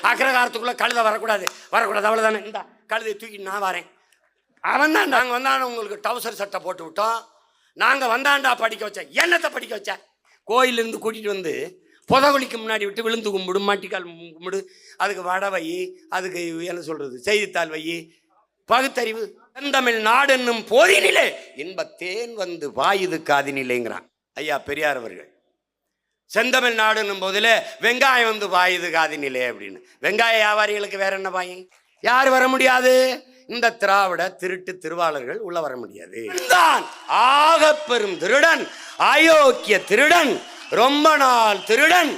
அக்ரகாரத்துக்குள்ள கழுதை வரக்கூடாது அவ்வளவுதானே. இந்த கழுதை தூக்கி நான் வரேன். அவன் தான் நாங்கள் வந்தாலும் உங்களுக்கு டவுசர் சட்டை போட்டு விட்டோம். நாங்கள் வந்தாண்டா படிக்க வச்சேன். என்னத்தை படிக்க வச்ச? கோயிலிருந்து கூட்டிகிட்டு வந்து புதகுலிக்கு முன்னாடி விட்டு விழுந்து கும்பிடு, மாட்டிக்கால் கும்பிடு, அதுக்கு வடை வை, அதுக்கு என்ன சொல்றது, செய்தித்தாள் வை, பகுத்தறிவு. செந்தமிழ் நாடு என்னும் போதினிலே இன்பத்தேன் வந்து வாயுது காதினிலேங்கிறான் ஐயா பெரியார் அவர்கள். செந்தமிழ் நாடு என்னும் போதில வெங்காயம் வந்து வாயுது காதினிலே அப்படின்னு. வெங்காய வியாபாரிகளுக்கு வேற என்ன வாயி? யார் வர முடியாது? இந்த திராவிட திருட்டு திருவாளர்கள் உள்ள வர முடியாது. ஆக பெரும் திருடன், அயோக்கிய திருடன், ரொம்ப நாள் திருடன்,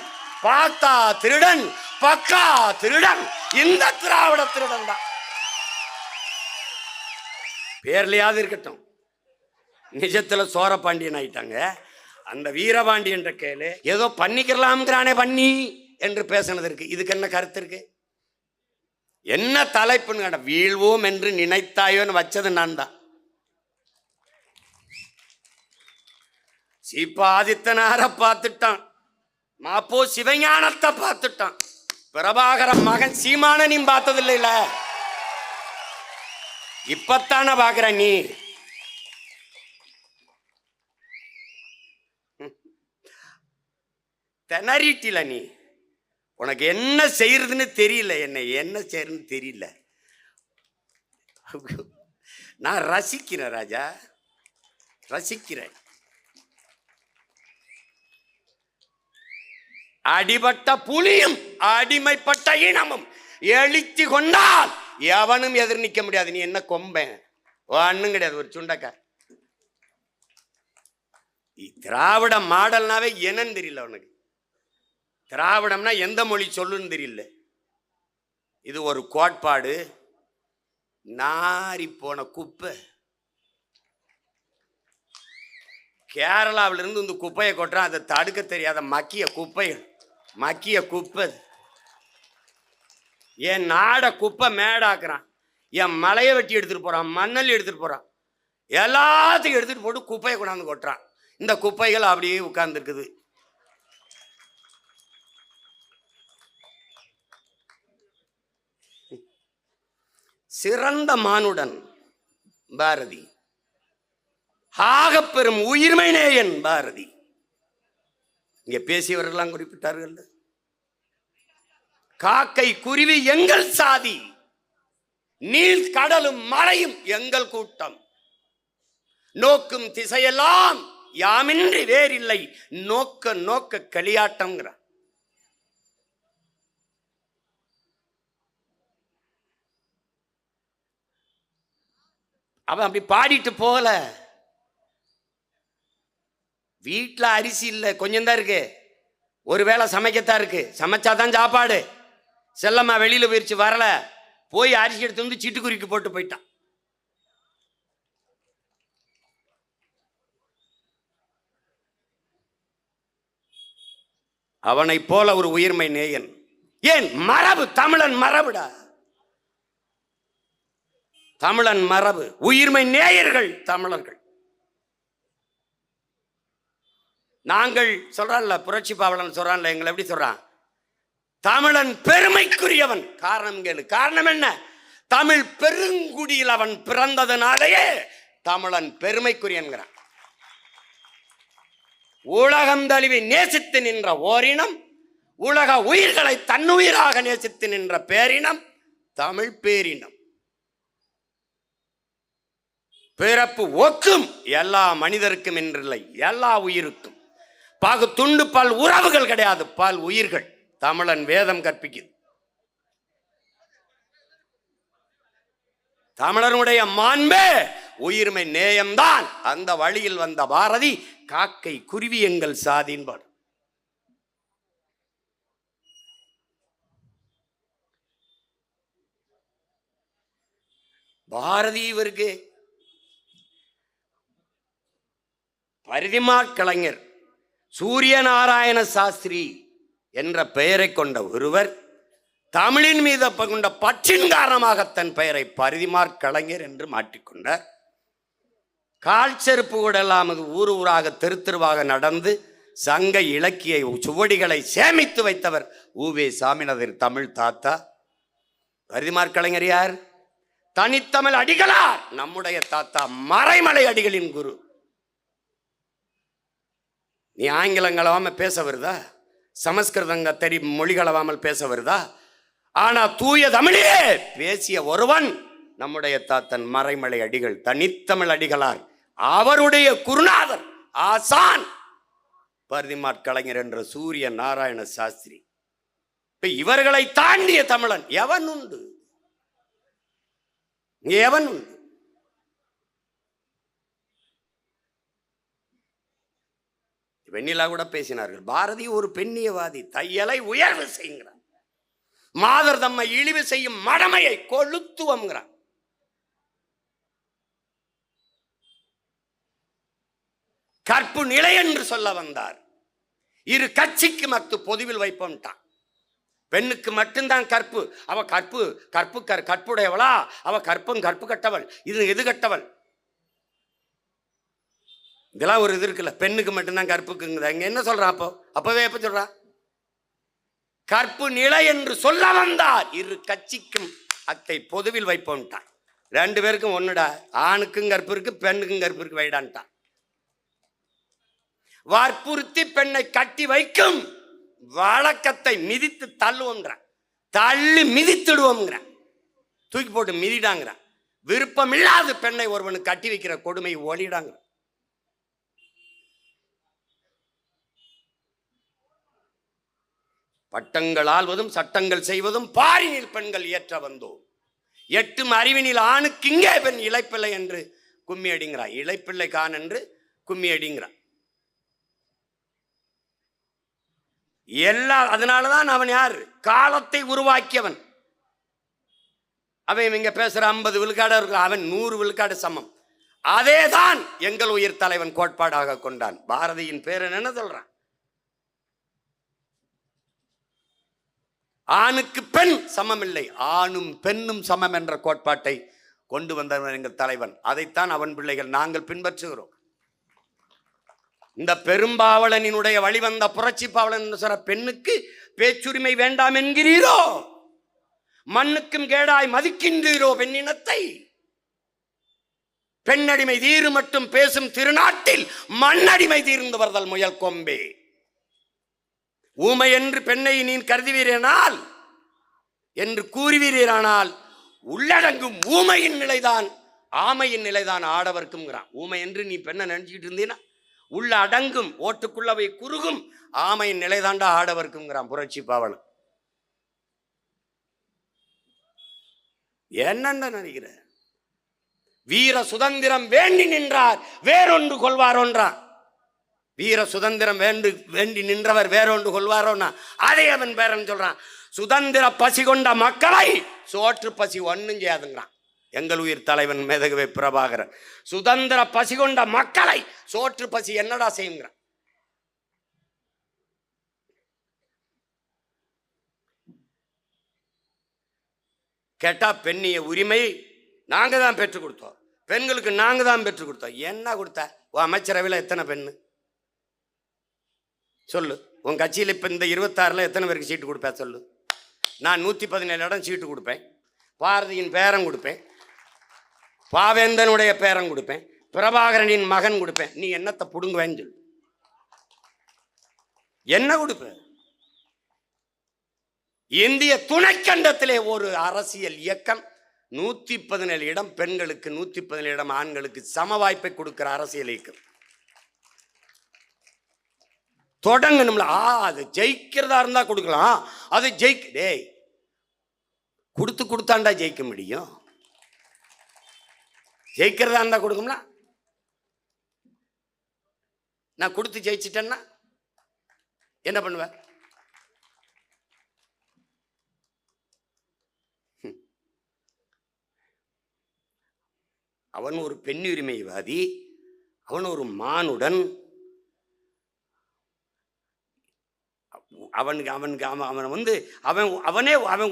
பார்த்தா திருடன், பக்கா திருடன் இந்த திராவிட திருடன் தான். பேர்லையாவது இருக்கட்டும், நிஜத்துல சோரபாண்டியன் ஆயிட்டாங்க. அந்த வீரபாண்டியன் கேளு ஏதோ பண்ணிக்கலாம்ங்கிறானே பண்ணி என்று பேசினது இருக்கு. இதுக்கு என்ன கருத்து இருக்கு? என்ன தலைப்புன்னு கேட்ட, வீழ்வோம் என்று நினைத்தாயோன்னு வச்சது நான் தான். சீப்பாதித்தனார பார்த்துட்டான், மாப்போ சிவஞானத்தை பார்த்துட்டான், பிரபாகர மகன் சீமானனையும் பார்த்ததில்லைல, இப்பத்தான பாக்குற நீ. திணறிட்டில நீ. உனக்கு என்ன செய்யறதுன்னு தெரியல, என்ன செய்யறதுன்னு தெரியல. நான் ரசிக்கிறேன் ராஜா, ரசிக்கிறேன். அடிபட்ட புலியும் அடிமைப்பட்ட இனமும் எழுச்சி கொண்டால் எவனும் எதிர் நிற்க முடியாது. நீ என்ன கொம்பன்? ஒன்னும் கிடையாது, ஒரு சுண்டக்கார். திராவிட மாடல்னாவே என்னன்னு தெரியல உனக்கு. திராவிடம்னா எந்த மொழி சொல்லுன்னு தெரியல. இது ஒரு கோட்பாடு. நாரி போன குப்பை. கேரளாவிலிருந்து இந்த குப்பையை கொட்டுறான், அதை தடுக்க தெரியாத மக்கிய குப்பை. என் நாட குப்பை மேடாக்குறான், என் மலையை வெட்டி எடுத்துட்டு போறான், மண்ணல் எடுத்துட்டு போறான், எல்லாத்தையும் எடுத்துட்டு போட்டு குப்பையை கொண்டாந்து கொட்டுறான். இந்த குப்பைகள் அப்படியே உட்கார்ந்து இருக்குது. சிறந்த மானுடன் பாரதி, ஆகப்பெரும் உயிர்மை நேயன் பாரதி. இங்க பேசியவர்கள்லாம் குறிப்பிட்டார்கள். காக்கை குருவி எங்கள் சாதி, நீல் கடலும் மலையும் எங்கள் கூட்டம், நோக்கும் திசையெல்லாம் யாமின்றி வேறில்லை, நோக்க நோக்க களியாட்டம்ங்கிற. அவன் அப்படி பாடிட்டு போகல. வீட்டில் அரிசி இல்லை, கொஞ்சம் தான் இருக்கு, ஒரு வேளை சமைக்கத்தான் இருக்கு, சமைச்சாதான் சாப்பாடு. செல்லம்மா வெளியில போயிடுச்சு, வரல, போய் அரிசி எடுத்து வந்து சிட்டுக்குருவிக்கு போட்டு போயிட்டான். அவனை போல ஒரு உயிர்மை நேயன். ஏன் மரபு, தமிழன் மரபுடா, தமிழன் மரபு. உயிர்மை நேயர்கள் தமிழர்கள். நாங்கள் சொல்றான்ல, புரட்சி பாவலன் சொல்றான்ல, எங்களை எப்படி சொல்றான்? தமிழன் பெருமைக்குரியவன். காரணம் கேளு. காரணம் என்ன? தமிழ் பெருங்குடியில் அவன் பிறந்ததனாலேயே தமிழன் பெருமைக்குரியன்கிறான். உலகம் தழுவி நேசித்து நின்ற ஓரினம், உலக உயிர்களை தன்னுயிராக நேசித்து நின்ற பேரினம் தமிழ் பேரினம். பிறப்பு ஒக்கும் எல்லா மனிதருக்கும் என்றில்லை, எல்லா உயிருக்கும். பாகு துண்டு பல் உறவுகள் கிடையாது, பல் உயிர்கள். தமிழன் வேதம் கற்பிக்குது. தமிழனுடைய மாண்பே உயிர்மை நேயம்தான். அந்த வழியில் வந்த பாரதி காக்கை குருவி எங்கள் சாதின்பாடு. பாரதி இவருக்கு பரிதிமா கலைஞர் சூரிய நாராயண சாஸ்திரி என்ற பெயரை கொண்ட ஒருவர் தமிழின் மீது கொண்ட பற்றின் காரணமாக தன் பெயரை பரிதிமார் கலைஞர் என்று மாற்றிக்கொண்டார். கால் செருப்பு கூட இல்லாமல் ஊர் ஊராக தெரு தெருவாக நடந்து சங்க இலக்கிய சுவடிகளை சேமித்து வைத்தவர் உவே சாமிநாதர் தமிழ் தாத்தா. பரிதிமாற் கலைஞர் யார்? தனித்தமிழ் அடிகளார். நம்முடைய தாத்தா மறைமலை அடிகளின் குரு. நீ ஆங்கிலம் கலவாமல் பேச வருதா? சமஸ்கிருதங்க மொழி கலவாமல் பேச வருதா? ஆனா தூய தமிழிலே பேசிய ஒருவன் நம்முடைய தாத்தன் மறைமலை அடிகள், தனித்தமிழ் அடிகளார். அவருடைய குருநாதர் ஆசான் பரிதிமாற் கலைஞர் என்ற சூரிய நாராயண சாஸ்திரி. இவர்களை தாண்டிய தமிழன் எவன் உண்டு? எவன் உண்டு? வெண்ணிலா கூட பேசினார்கள். பாரதி ஒரு பெண்ணியவாதி, தையலை உயர்வு செய்கிறான், மாதர் தம்மை இழிவு செய்யும் மடமையை கொளுத்துவம்ங்கிறான். கற்பு நிலை என்று சொல்ல வந்தார். இரு கட்சிக்கு மத்து பொதுவில் வைப்போம்ட்டான். பெண்ணுக்கு மட்டும்தான் கற்பு. அவ கற்புடையவளா? அவ கற்பு கட்டவள். இது எது கட்டவள்? இதெல்லாம் ஒரு இது இருக்குல்ல. பெண்ணுக்கு மட்டும்தான் கற்புக்குங்க. இங்க என்ன சொல்றான்? அப்பவே எப்ப சொல்றான்? கற்பு நிலை என்று சொல்ல வந்தார். இரு கட்சிக்கும் அத்தை பொதுவில் வைப்போம்ட்டான். ரெண்டு பேருக்கும் ஒண்ணுடா. ஆணுக்கும் கற்பு இருக்கு, பெண்ணுக்கும் கற்பு இருக்கு, வைடான்ட்டான். வற்புறுத்தி பெண்ணை கட்டி வைக்கும் வழக்கத்தை மிதித்து தள்ளுவோம்ங்கிறான். தள்ளி மிதித்துடுவோம்ங்கிறான். தூக்கி போட்டு மிதிடாங்கிறான். விருப்பம் இல்லாத பெண்ணை ஒருவனுக்கு கட்டி வைக்கிற கொடுமை ஒளிடாங்க. பட்டங்கள் ஆள்வதும் சட்டங்கள் செய்வதும் பாரினில் பெண்கள் ஏற்ற வந்தோம். எட்டும் அறிவினில் ஆணுக்கு இங்கே பெண் இளைப்பிள்ளை என்று கும்மி அடிங்கிறான். இளைப்பிள்ளை கான் என்று கும்மி அடிங்கிறான். அதனாலதான் அவன் யார்? காலத்தை உருவாக்கியவன். அவன் இங்க பேசுற 50 விழுக்காடு இருக்கு, அவன் 100 விழுக்காடு சமம். அதேதான் எங்கள் உயிர் தலைவன் கோட்பாடாக கொண்டான். பாரதியின் பேர் என்ன சொல்றான்? ஆணுக்கு பெண் சமம் இல்லை, ஆணும் பெண்ணும் சமம் என்ற கோட்பாட்டை கொண்டு வந்தவன் எங்கள் தலைவன். அதைத்தான் அவன் பிள்ளைகள் நாங்கள் பின்பற்றுகிறோம். இந்த பெரும்பாவளனினுடைய வழிவந்த புரட்சி பாவலன் சொல்ற பெண்ணுக்கு பேச்சுரிமை வேண்டாம் என்கிறீரோ? மண்ணுக்கும் கேடாய் மதிக்கின்றீரோ பெண்ணினத்தை? பெண்ணடிமை தீரு மட்டும் பேசும் திருநாட்டில் மண்ணடிமை தீர்ந்து வருதல் முயல் கொம்பே. ஊமை என்று பெண்ணை நீ கருதுவீரேனால் என்று கூறுவீரானால் உள்ளடங்கும் ஊமையின் நிலைதான் ஆமையின் நிலைதான் ஆடவர்க்கும். ஊமை என்று நீ பெண்ணை நினைச்சுக்கிட்டு இருந்தீனா உள்ள அடங்கும், ஓட்டுக்குள்ளவை குறுகும் ஆமையின் நிலைதாண்டா ஆடவர்க்குங்கிறான் புரட்சி பாவலன். என்னென்ன நினைக்கிற? வீர சுதந்திரம் வேண்டி நின்றார் வேறொன்று கொள்வாரோன்றான். வீர சுதந்திரம் வேண்டி நின்றவர் வேறொன்று கொள்வாரோன்னா அதை அவன் பேரன் சொல்றான். சுதந்திர பசி கொண்ட மக்களை சோற்று பசி ஒன்னும் செய்யாதுங்கிறான் எங்கள் உயிர் தலைவன் மேதகவே பிரபாகரன். சுதந்திர பசி கொண்ட மக்களை சோற்று பசி என்னடா செய்யுங்கிறான். கேட்டா பெண்ணிய உரிமை நாங்க தான் பெற்றுக் கொடுத்தோம், பெண்களுக்கு நாங்க தான் பெற்றுக் கொடுத்தோம். என்ன கொடுத்த? அமைச்சரவையில் எத்தனை பெண்ணு சொல்லு? உன் கட்சியில் இப்போ இந்த 26 எத்தனை பேருக்கு சீட்டு கொடுப்பேன் சொல்லு? நான் 117 இடம் சீட்டு கொடுப்பேன். பாரதியின் பேரன் கொடுப்பேன், பாவேந்தனுடைய பேரன் கொடுப்பேன், பிரபாகரனின் மகன் கொடுப்பேன். நீ என்னத்தை புடுங்குவேன்னு சொல்லு. என்ன கொடுப்ப? இந்திய துணைக்கண்டத்திலே ஒரு அரசியல் இயக்கம் 117 இடம் பெண்களுக்கு, 117 இடம் ஆண்களுக்கு சம வாய்ப்பை கொடுக்கிற அரசியல் இயக்கம் தொடங்கணும்ல. அது ஜெயிக்கிறதா இருந்தா கொடுக்கலாம். அது கொடுத்தாண்டா ஜெயிக்க முடியும். ஜெயிக்கிறதா இருந்தா கொடுக்கும்ல. நான் கொடுத்து ஜெயிச்சிட்டேன்னா என்ன பண்ணுவேன்? அவன் ஒரு பெண்ணுரிமைவாதி, அவன் ஒரு மானுடன். அவன்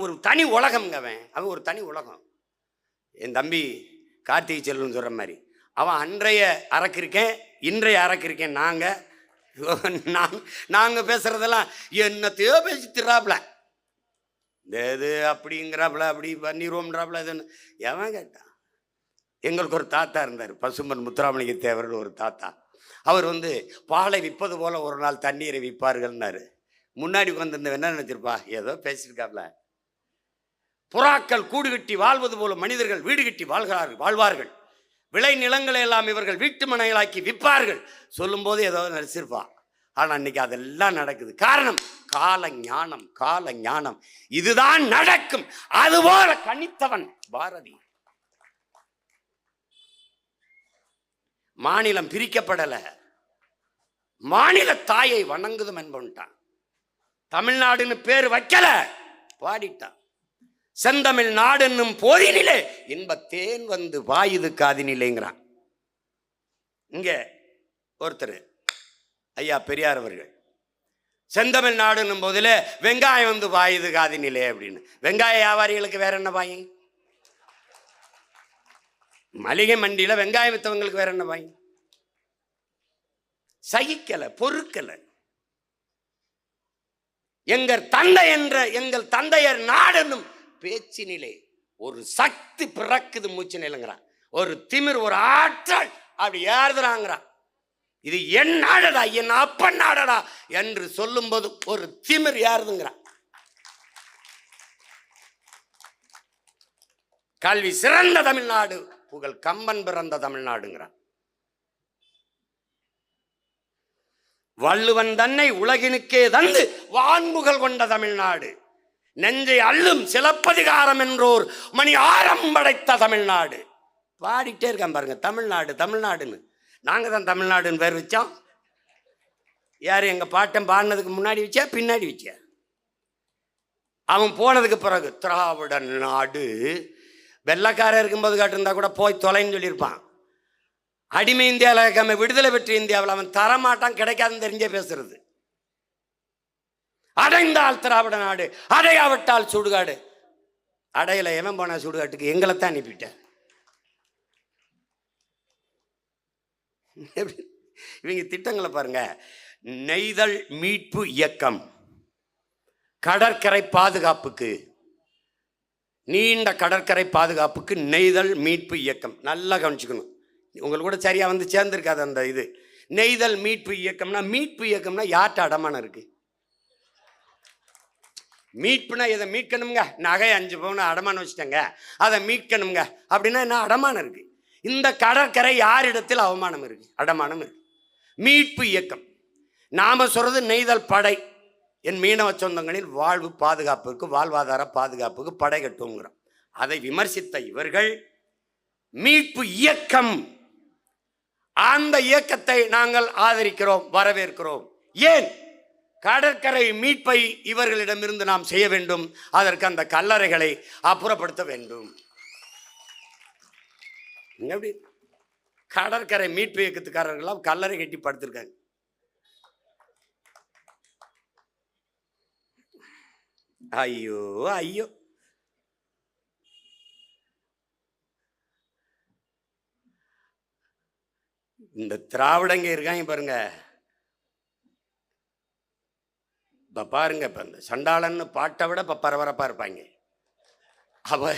ஒரு தனி உலகம்ங்க. அவன் ஒரு தனி உலகம். என் தம்பி கார்த்திகை செல்வன் சொல்ற மாதிரி அவன் அன்றைய அரக்கிருக்கேன், இன்றைய அரக்கிருக்கேன். நாங்கள் நாங்கள் பேசுறதெல்லாம் என்னத்தையோ பேசி திராப்புல இது அப்படிங்கிறாப்புல அப்படி பண்ணிடுவோம்ன்றாப்புல இதுன்னு எவன் கேட்டான். எங்களுக்கு ஒரு தாத்தா இருந்தார், பசும்பன் முத்துராமலிங்க தேவர்னு ஒரு தாத்தா. அவர் பாலை விற்பது போல ஒரு நாள் தண்ணீரை விற்பார்கள்னாரு. முன்னாடி உட்காந்துருந்த என்ன நினைச்சிருப்பா, ஏதோ பேசியிருக்காப்ல. புறாக்கள் கூடு கட்டி வாழ்வது போல மனிதர்கள் வீடு கட்டி வாழ்வார்கள். விளை நிலங்களை எல்லாம் இவர்கள் வீட்டு மனைகளாக்கி விற்பார்கள் சொல்லும் போது ஏதோ நினைச்சிருப்பா. ஆனா இன்னைக்கு அதெல்லாம் நடக்குது. காரணம் கால ஞானம். கால ஞானம் இதுதான் நடக்கும். அதுபோல கணித்தவன் பாரதி. மாநிலம் பிரிக்கப்படல, மாநில தாயை வணங்குதும் என்பான். தமிழ்நாடுன்னு பேர் வைக்கல, பாடிட்டான். செந்தமிழ் நாடு என்னும் போதினிலே இன்பத்தேன் வாயுது காதினிலேங்கிறான். இங்க ஒருத்தர் ஐயா பெரியார் அவர்கள் செந்தமிழ் நாடு என்னும் போதிலே வெங்காயம் வாயுது காதினிலே அப்படின்னு. வெங்காய வியாபாரிகளுக்கு வேற என்ன பாய்? மளிகை மண்டியில வெங்காயம் வித்தவங்களுக்கு வேற என்ன பாய்? சகிக்கல, பொறுக்கல. எங்கள் தந்தை என்ற எங்கள் தந்தையர் நாடென்னும் பேச்சினிலே ஒரு சக்தி பிறக்குது மூச்சு நிலங்கிறான். ஒரு திமிர், ஒரு ஆற்றல் அப்படி ஏறுறாங்கிறான். இது என் நாடடா, என் அப்பன் நாடடா என்று சொல்லும் போது ஒரு திமிர் ஏறுதுங்கிறான். கல்வி சிறந்த தமிழ்நாடு, புகழ் கம்பன் பிறந்த தமிழ்நாடுங்கிறான். வள்ளுவன் தன்னை உலகினுக்கே தந்து வான்புகழ் கொண்ட தமிழ்நாடு, நெஞ்சை அள்ளும் சிலப்பதிகாரம் என்றோர் மணி ஆரம் படைத்த தமிழ்நாடு. பாடிட்டே இருக்கான் பாருங்க, தமிழ்நாடு தமிழ்நாடுன்னு. நாங்க தான் தமிழ்நாடுன்னு பேர் வச்சோம். யாரு எங்க பாட்டன் பாடினதுக்கு முன்னாடி வச்சா பின்னாடி வச்சா? அவன் போனதுக்கு பிறகு திராவிட நாடு. வெள்ளக்காரர் இருக்கும்போது காட்டிருந்தா கூட போய் தொலைன்னு சொல்லியிருப்பான். அடிமை இந்தியாவில் விடுதலை பெற்ற இந்தியாவில் அவன் தரமாட்டான், கிடைக்காதுன்னு தெரிஞ்சே பேசுறது. அடைந்தால் திராவிட நாடு, அடையாவிட்டால் சுடுகாடு. அடையில எவன் போன சுடுகாட்டுக்கு? எங்களைத்தான் அனுப்பிட்டேன். இவங்க திட்டங்களை பாருங்க. நெய்தல் மீட்பு இயக்கம், கடற்கரை பாதுகாப்புக்கு, நீண்ட கடற்கரை பாதுகாப்புக்கு நெய்தல் மீட்பு இயக்கம். நல்லா கவனிச்சுக்கணும். உங்களுக்கு கூட சரியா சேர்ந்திருக்காது அந்த இது. நெய்தல் மீட்பு இயக்கம்னா, மீட்பு இயக்கம்னா யார்கிட்ட அடமானம் இருக்கு? மீட்புனா இதை மீட்கணுங்க, நகை 5 பவுன் அடமானம் வச்சுட்டேங்க, அதை மீட்கணுங்க அப்படின்னா என்ன அடமானம் இருக்கு? இந்த கடற்கரை யாரிடத்தில் அவமானம் இருக்கு? அடமானம் இருக்கு. மீட்பு இயக்கம். நாம சொல்றது நெய்தல் படை. என் மீனவ சொந்தங்களின் வாழ்வு பாதுகாப்புக்கு, வாழ்வாதார பாதுகாப்புக்கு படை கட்டுங்கிறோம். அதை விமர்சித்த இவர்கள் மீட்பு இயக்கம், அந்த இயக்கத்தை நாங்கள் ஆதரிக்கிறோம், வரவேற்கிறோம். ஏன்? கடற்கரை மீட்பை இவர்களிடமிருந்து நாம் செய்ய வேண்டும். அதற்கு அந்த கல்லறைகளை அப்புறப்படுத்த வேண்டும். எப்படி கடற்கரை மீட்பு இயக்கத்துக்காரர்கள்லாம் கல்லறை கட்டி படுத்திருக்காங்க. ஐயோ ஐயோ. இந்த திராவிடங்க இருக்காங்க பாருங்க. இப்ப பாருங்க, இப்ப இந்த சண்டாளன்னு பாட்டை விட இப்ப பரபரப்பா இருப்பாங்க. அவ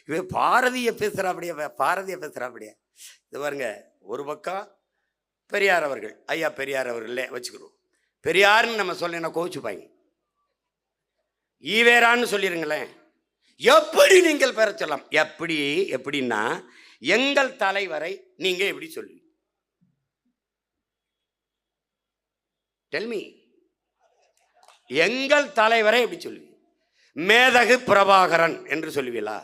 இவ பாரதிய பேசுறாப்படியா, பாரதிய பேசுறாப்படியா. இது பாருங்க, ஒரு பக்கம் பெரியார் அவர்கள், ஐயா பெரியார் அவர்களே வச்சுக்கிறோம். பெரியார்னு நம்ம சொல்லினா கோவிச்சுப்பாங்க. ஈவேரான்னு சொல்லிருங்களேன். எப்படி நீங்கள் பெற சொல்லலாம்? எப்படி எப்படின்னா, எங்கள் தலைவரை நீங்க எப்படி சொல்லுவீங்க? டெல்மி. எங்கள் தலைவரை எப்படி சொல்லுவீங்க? மேதகு பிரபாகரன் என்று சொல்லுவீங்களா?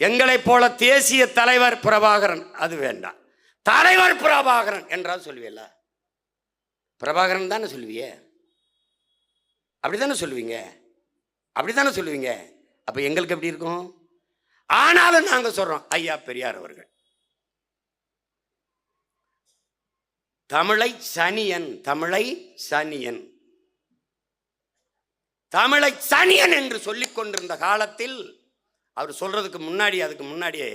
எங்களை போல தேசிய தலைவர் பிரபாகரன் அது வேண்டாம், தலைவர் பிரபாகரன் என்றால் சொல்லுவீங்களா? பிரபாகரன் தானே சொல்லுவீங்க, அப்படித்தானே சொல்லுவீங்க, அப்படித்தானே சொல்லுவீங்க. அப்ப எங்களுக்கு எப்படி இருக்கும்? ஆனாலும் நாங்க சொல்றோம், ஐயா பெரியார் அவர்கள் தமிழை சனியன், தமிழை சனியன், தமிழை சனியன் என்று சொல்லிக் கொண்டிருந்த காலத்தில் அவர் சொல்றதுக்கு முன்னாடி, அதுக்கு முன்னாடியே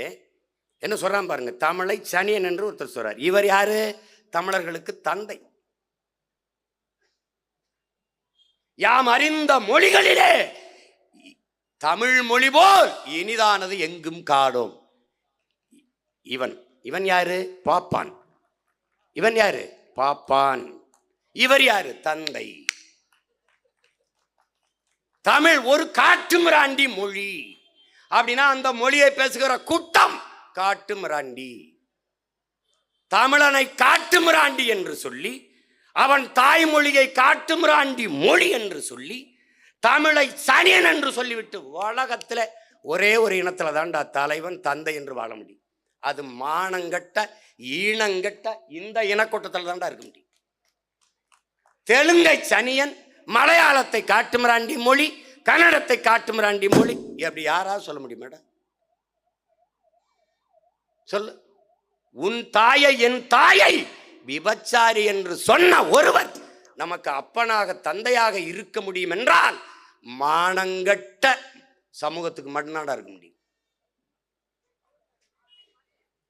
என்ன சொல்றான் பாருங்க, தமிழை சனியன் என்று ஒருத்தர் சொல்றார். இவர் யாரு? தமிழர்களுக்கு தந்தை. யாம் அறிந்த மொழிகளிலே தமிழ் மொழி போல் இனிதானது எங்கும் காணோம். இவன் இவன் யாரு? பாப்பான். இவன் யாரு? பாப்பான். இவர் யாரு? தந்தை. தமிழ் ஒரு காட்டுமிராண்டி மொழி அப்படின்னா அந்த மொழியை பேசுகிற கூட்டம் காட்டுமிராண்டி. தமிழனை காட்டுமிராண்டி என்று சொல்லி, அவன் தாய்மொழியை காட்டுமிராண்டி மொழி என்று சொல்லி, தமிழை சனியன் என்று சொல்லிவிட்டு உலகத்தில் ஒரே ஒரு இனத்துல தான்டா தலைவன் தந்தை என்று வாழ முடியும். அது மானங்கட்ட ஈனங்கட்ட இந்த இனக்கூட்டத்தில் தான்டா இருக்க முடியும். தெலுங்கை சனியன், மலையாளத்தை காட்டுமிராண்டி மொழி, கன்னடத்தை காட்டுமிராண்டி மொழி, அப்படி யாராவது சொல்ல முடியும் மேடம்? சொல்லு. உன் தாயை என் தாயை விபச்சாரி என்று சொன்ன ஒருவர் நமக்கு அப்பனாக தந்தையாக இருக்க முடியும் என்றால் மானங்கட்ட சமூகத்துக்கு மட்டும்தான் இருக்க முடியும்.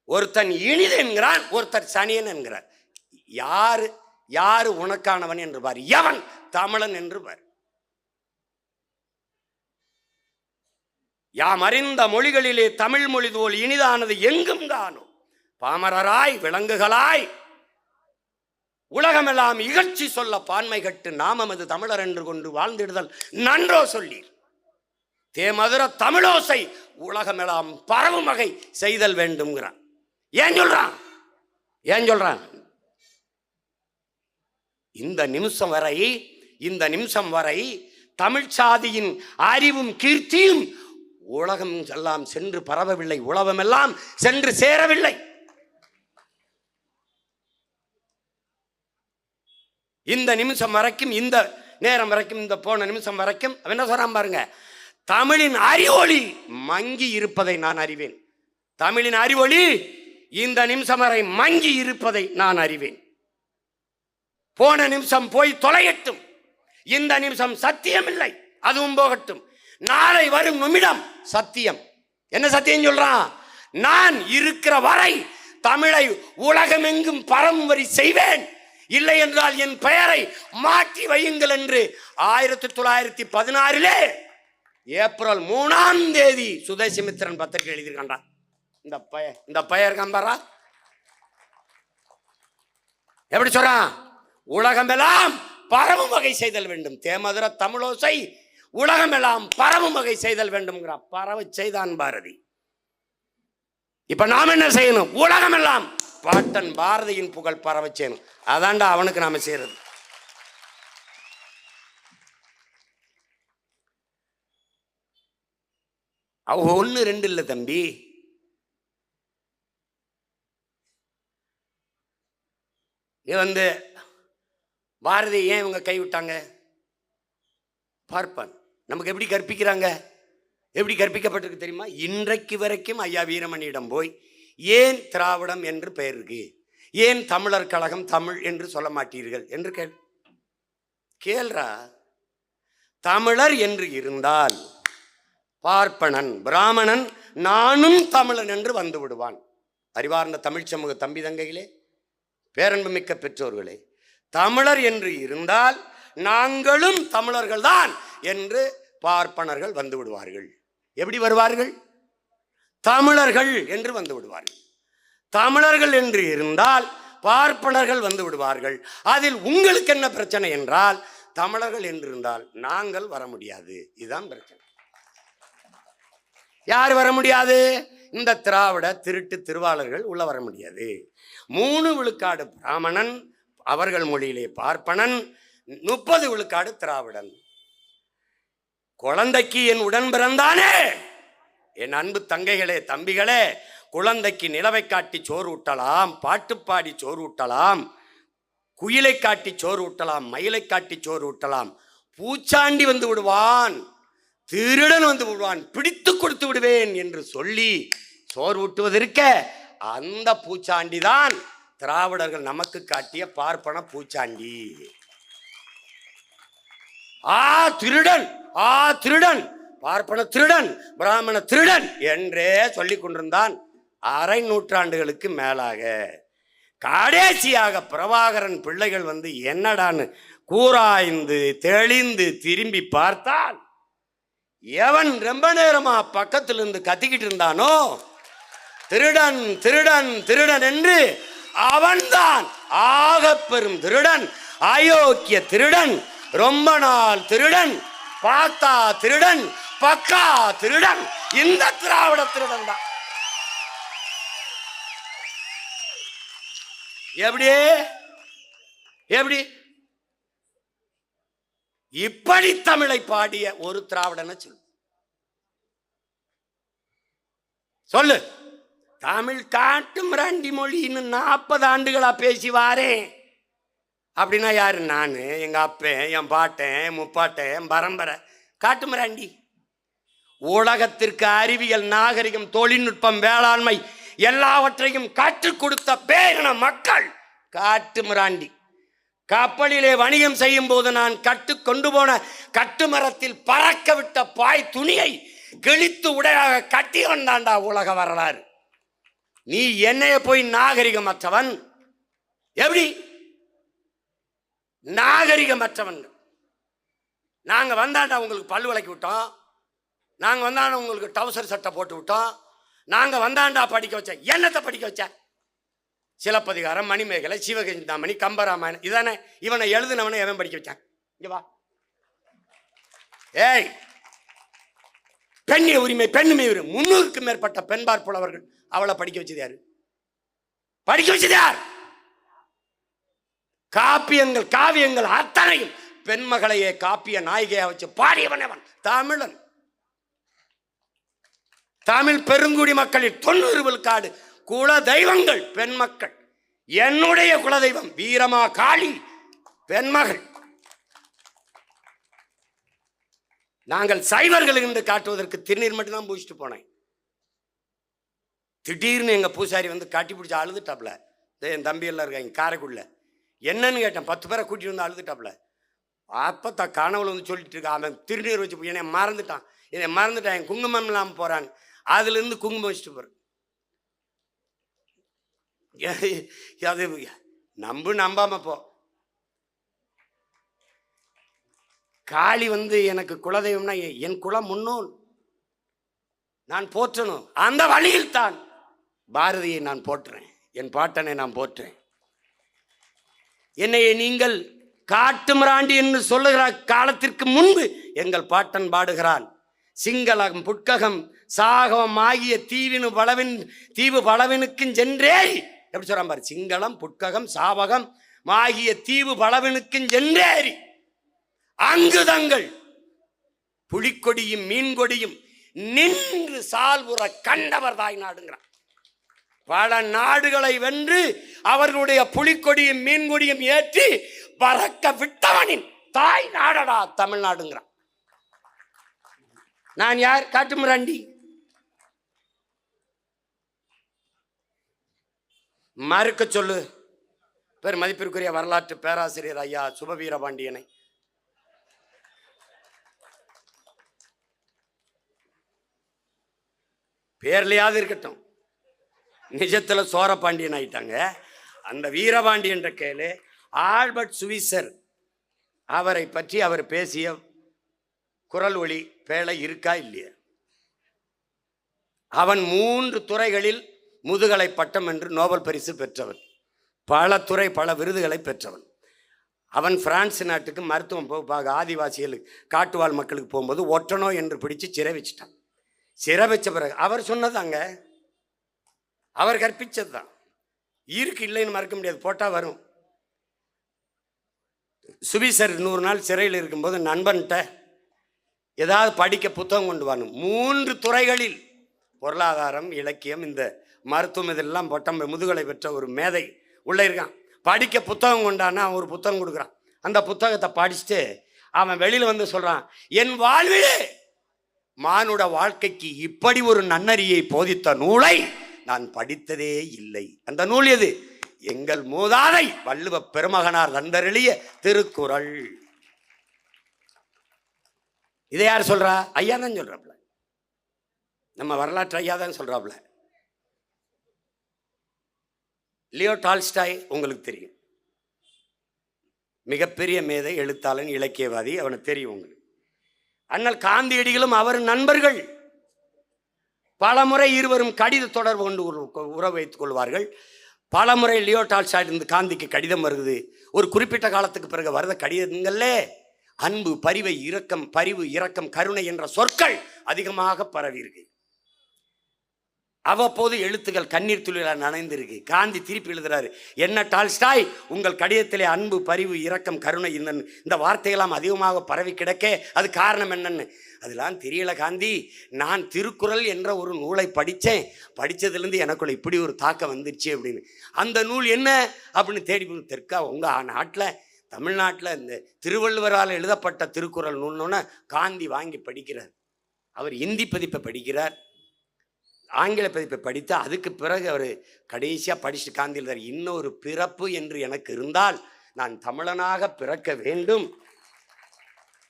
ஒருத்தன் இனிது என்கிறான், ஒருத்தர் சனியன் என்கிறார். யாரு யாரு உனக்கானவன் என்று பார். எவன் தமிழன் என்று பார். யாம் அறிந்த மொழிகளிலே தமிழ் மொழி போல் இனிதானது எங்கும் காணோம். பாமரராய் விலங்குகளாய் உலகமெல்லாம் இகழ்ச்சி சொல்ல பான்மை கட்டு நாமமது தமிழர் என்று கொண்டு வாழ்ந்திடுதல் நன்றோ சொல்லீர். தேமதுர தமிழோசை உலகமெல்லாம் பரவும் வகை செய்தல் வேண்டும்ங்கிறான். ஏன் சொல்றான்? ஏன் சொல்றான்? இந்த நிமிஷம் வரை தமிழ் சாதியின் அறிவும் கீர்த்தியும் உலகம் எல்லாம் சென்று பரவவில்லை, உலகமெல்லாம் சென்று சேரவில்லை. இந்த நிமிஷம் வரைக்கும், இந்த நேரம் வரைக்கும், இந்த போன நிமிஷம் வரைக்கும் அவன் என்ன சொல்றான் பாருங்க, தமிழின் அறிவொளி மங்கி இருப்பதை நான் அறிவேன். தமிழின் அறிவொளி இந்த நிமிஷம் வரை மங்கி இருப்பதை நான் அறிவேன். போன நிமிஷம் போய் தொலையட்டும், இந்த நிமிஷம் சத்தியம் இல்லை, அதுவும் போகட்டும். நாளை வரும் நிமிடம் சத்தியம். என்ன சத்தியம் சொல்றான்? நான் இருக்கிற வரை தமிழை உலகமெங்கும் பரம்பரை செய்வேன், இல்லை என்றால் என் பெயரை மாற்றி வையுங்கள் என்று 1916 ஏப்ரல் 3 சுதேசிமித்திரன் பத்திரிகை எழுதியிருக்கான். இந்த பெயர் கம்பரா எப்படி சொல்றான்? உலகமெல்லாம் பரவும் வகை செய்தல் வேண்டும். தேமதுர தமிழோசை உலகமெல்லாம் பரவும் வகை செய்தல் வேண்டும். பரவ செய்தான் பாரதி. இப்ப நாம் என்ன செய்யணும்? உலகமெல்லாம் பாட்டன் பாரதியின் புகழ் பரவ செய்யணும். அதான்டா அவனுக்கு நாம செய்யறது. அவ 1 2 இல்ல தம்பி, இது பாரதி ஏன் இவங்க கைவிட்டாங்க? பார்ப்பான். நமக்கு எப்படி கற்பிக்கிறாங்க? எப்படி கற்பிக்கப்பட்டிருக்கு தெரியுமா? இன்றைக்கு வரைக்கும் ஐயா வீரமணியிடம் போய் ஏன் திராவிடம் என்று பெயர் இருக்கு, ஏன் தமிழர் கழகம் தமிழ் என்று சொல்ல மாட்டீர்கள் என்று கேள்றா. தமிழர் என்று இருந்தால் பார்ப்பனன் பிராமணன் நானும் தமிழன் என்று வந்து விடுவான். அறிவார்ந்த தமிழ் சமூக தம்பி தங்கைகளே, பேரன்பு மிக்க பெற்றோர்களே, தமிழர் என்று இருந்தால் நாங்களும் தமிழர்கள் தான் என்று பார்ப்பனர்கள் வந்து விடுவார்கள். எப்படி வருவார்கள்? தமிழர்கள் என்று வந்து விடுவார்கள். தமிழர்கள் என்று இருந்தால் பார்ப்பனர்கள் வந்து விடுவார்கள். அதில் உங்களுக்கு என்ன பிரச்சனை என்றால், தமிழர்கள் என்று இருந்தால் நாங்கள் வர முடியாது. இதுதான் பிரச்சனை. யார் வர முடியாது? இந்த திராவிட திருட்டு திருவாளர்கள் உள்ள வர முடியாது. 3 விழுக்காடு பிராமணன், அவர்கள் மொழியிலே பார்ப்பனன், 30 விழுக்காடு திராவிடன். குழந்தைக்கு என் உடன் பிறந்தானே, என் அன்பு தங்கைகளே தம்பிகளே, குழந்தைக்கு நிலவை காட்டி சோறு ஊட்டலாம், பாட்டுப்பாடி சோறு ஊட்டலாம், குயிலை காட்டி சோறு ஊட்டலாம், மயிலை காட்டி சோறு ஊட்டலாம். பூச்சாண்டி வந்து விடுவான், திருடன் வந்து விடுவான், பிடித்து கொடுத்து விடுவேன் என்று சொல்லி சோறு ஊட்டுவதற்க அந்த பூச்சாண்டி தான் திராவிடர்கள் நமக்கு காட்டிய பார்ப்பன பூச்சாண்டி. திருடன், திருடன், பார்ப்பன திருடன், பிராமண திருடன் என்றே சொல்லிக் கொண்டிருந்தான் அரை நூற்றாண்டுகளுக்கு மேலாக. கடைசியாக பிரபாகரன் பிள்ளைகள் வந்து என்னடான்னு கூராய்ந்து தெளிந்து திரும்பி பார்த்தால், எவன் ரொம்ப நேரமா பக்கத்தில் இருந்து கத்திக்கிட்டு இருந்தானோ திருடன் திருடன் திருடன் என்று, அவன்தான் ஆக பெரும் திருடன், அயோக்கிய திருடன், ரொம்ப நாள் திருடன், பார்த்தா திருடன், பக்கா திருடன், இந்த திராவிட திருடன் தான். எப்படி எப்படி இப்படி தமிழை பாடிய ஒரு திராவிடனை சொல்லு. தமிழ் காட்டு மிராண்டி மொழின்னு 40 ஆண்டுகளா பேசி வாரேன் அப்படின்னா யாரு? நான், எங்க அப்பன், என் பாட்டன், முப்பாட்டன், என் பரம்பரை காட்டு மிராண்டி. உலகத்திற்கு அறிவியல், நாகரிகம், தொழில்நுட்பம், வேளாண்மை எல்லாவற்றையும் கற்றுக் கொடுத்த பேரின மக்கள் காட்டு மிராண்டி. கப்பலிலே வணிகம் செய்யும் போது நான் கொண்டு போன கட்டுமரத்தில் பறக்க விட்ட பாய் துணியை கிழித்து உடையாக கட்டி வந்தாண்டா உலக வரலாறு. நீ என்னைய போய் நாகரிகமற்றவன், எப்படி நாகரிகமற்றவன்? நாங்க வந்தாண்டா உங்களுக்கு பல்லு விளக்கி விட்டோம், நாங்க வந்தாண்டா உங்களுக்கு டவுசர் சட்டை போட்டு விட்டோம், நாங்க வந்தாண்டா படிக்க வச்ச. என்னத்தை படிக்க வச்ச? சிலப்பதிகாரம், மணிமேகலை, சிவகஞ்சிந்தாமணி, கம்பராமாயணம் இதானே. இவனை எழுதுனவனை எவன் படிக்க வச்சான்? இங்க வா. ஏய், பெண்ணிய உரிமை, பெண்ணுமை உரிமை, 300க்கும் மேற்பட்ட பெண்பார் புலவர்கள். அவளை படிக்க வச்சது யாரு? படிக்க வச்சது யார்? காப்பியங்கள், காவியங்கள் அத்தனையும் பெண்மகளையே காப்பிய நாயகியா வச்சு பாடியவன் அவன் தமிழன். தமிழ் பெருங்குடி மக்களில் 90 விழுக்காடு குல தெய்வங்கள் பெண் மக்கள். என்னுடைய குலதெய்வம் வீரமா காளி பெண்மகள். நாங்கள் சைவர்கள் என்று காட்டுவதற்கு திருநீர் மட்டும் தான் பூசிட்டு போனேன். திடீர்னு எங்க பூசாரி வந்து காட்டி பிடிச்சி அழுதுட்டாப்ல. என் தம்பி எல்லாம் இருக்காங்க காரைக்குள்ள. என்னன்னு கேட்டேன். 10 பேரை கூட்டிட்டு வந்து அழுதுட்டாப்ல. அப்ப கனவுல வந்து சொல்லிட்டு இருக்கா, அவன் திருநீர் வச்சு என்னை மறந்துட்டான், என் குங்குமம் இல்லாமல் போறான். அதுல இருந்து குங்குமம் வச்சுட்டு போறேன். அது நம்பாம போ. காளி வந்து எனக்கு குலதெய்வம்னா என் குலம் முன்னோன், நான் போற்றணும். அந்த வழியில் தான் பாரதியை நான் போற்றுறேன், என் பாட்டனை நான் போற்றுறேன். என்னையை நீங்கள் காட்டு மிராண்டி என்று சொல்லுகிற காலத்திற்கு முன்பு எங்கள் பாட்டன் பாடுகிறான். சிங்களம் புட்ககம் சாகவம் ஆகிய தீவு பலவினுக்கும் சென்றே. எப்படி சொல்றான் பாரு. சிங்களம் புட்ககம் சாவகம் ஆகிய தீவு பலவினுக்கும் சென்றேறி அங்கு தங்கள் புலிக்கொடியும் மீன்கொடியும் நின்று சால்புற கண்டவர் தாய் நாடுங்கிறான். பல நாடுகளை வென்று அவர்களுடைய புலிக்கொடியும் மீன்கொடியும் ஏற்றி பறக்க விட்டவனின் தாய் நாடடா தமிழ்நாடுங்கிறான். நான் யார்? காட்டு மிராண்டி. மறுக்க சொல்லு பேர் மதிப்பிற்குரிய வரலாற்று பேராசிரியர் ஐயா சுபவீரபாண்டியனை. பேர்லையாவது இருக்கட்டும், நிஜத்துல சோரபாண்டியன் ஆயிட்டாங்க. அந்த வீரபாண்டியன் கேளு. ஆல்பர்ட் சுவிசர் அவரை பற்றி அவர் பேசிய குரல் ஒளி பேழை இருக்கா இல்லையா? அவன் 3 துறைகளில் முதுகலை பட்டம் என்று நோபல் பரிசு பெற்றவன். பல துறை பல விருதுகளை பெற்றவன். அவன் பிரான்ஸ் நாட்டுக்கு மருத்துவம் ஆதிவாசிகளுக்கு காட்டுவாழ் மக்களுக்கு போகும்போது ஒற்றனோ என்று பிடிச்சு சிறை வச்சுட்டான். சிறை வச்ச பிறகு அவர் சொன்னதாங்க, அவர் கற்பிச்சது தான். இருக்கு இல்லைன்னு மறக்க முடியாது, போட்டால் வரும். சுவிசர் 100 நாள் சிறையில் இருக்கும்போது நண்பன்கிட்ட ஏதாவது படிக்க புத்தகம் கொண்டு வரணும். 3 துறைகளில் பொருளாதாரம், இலக்கியம், இந்த மருத்துவம் இதெல்லாம் பட்டம் முதுகலை பெற்ற ஒரு மேதை உள்ளே இருக்கான். படிக்க புத்தகம் கொண்டான்னா அவன் ஒரு புத்தகம் கொடுக்குறான். அந்த புத்தகத்தை படிச்சுட்டு அவன் வெளியில் வந்து சொல்கிறான், என் வாழ்விலே மானுட வாழ்க்கைக்கு இப்படி ஒரு நன்னறியை போதித்த நூலை நான் படித்ததே இல்லை. அந்த நூல் எது? எங்கள் மூதாதை வள்ளுவ பெருமகனார் தந்தருளிய திருக்குறள். இதை யார் சொல்றா? ஐயா தான் சொல்றாப்ல. நம்ம வரலாற்று ஐயா தான் சொல்றாப்ல. லியோ டால்ஸ்டாய் உங்களுக்கு தெரியும், மிகப்பெரிய மேதை, எழுத்தாளன், இலக்கியவாதி, அவனுக்கு தெரியும் உங்களுக்கு. அண்ணல் காந்தியடிகளும் அவர் நண்பர்கள். பலமுறை இருவரும் கடித தொடர்பு கொண்டு உறவு வைத்துக் கொள்வார்கள். பலமுறை லியோ டால்ஸ்டாய் இருந்து காந்திக்கு கடிதம் வருது. ஒரு குறிப்பிட்ட காலத்துக்கு பிறகு வருத கடிதங்கள்ல அன்பு, பரிவு, இரக்கம், கருணை என்ற சொற்கள் அதிகமாக பரவி இருக்கு. அவ்வப்போது எழுத்துக்கள் கண்ணீர் துளியில் நனைந்திருக்கு. காந்தி திருப்பி எழுதுறாரு, என்ன டால்ஸ்டாய், உங்கள் கடிதத்திலே அன்பு, பரிவு, இரக்கம், கருணை இந்த வார்த்தையெல்லாம் அதிகமாக பரவி கிடக்க அது காரணம் என்னன்னு. அதெல்லாம் தெரியல காந்தி, நான் திருக்குறள் என்ற ஒரு நூலை படித்ததுலேருந்து எனக்குள்ள இப்படி ஒரு தாக்கம் வந்துருச்சு அப்படின்னு. அந்த நூல் என்ன அப்படின்னு தேடி தெற்கா உங்கள் நாட்டில், தமிழ்நாட்டில் இந்த திருவள்ளுவரால் எழுதப்பட்ட திருக்குறள் நூல்னோன்னு காந்தி வாங்கி படிக்கிறார். அவர் இந்தி பதிப்பை படிக்கிறார், ஆங்கில பதிப்பை படித்து அதுக்கு பிறகு அவர் கடைசியாக படிச்சுட்டு காந்தி எழுதார், இன்னொரு பிறப்பு என்று எனக்கு இருந்தால் நான் தமிழனாக பிறக்க வேண்டும்,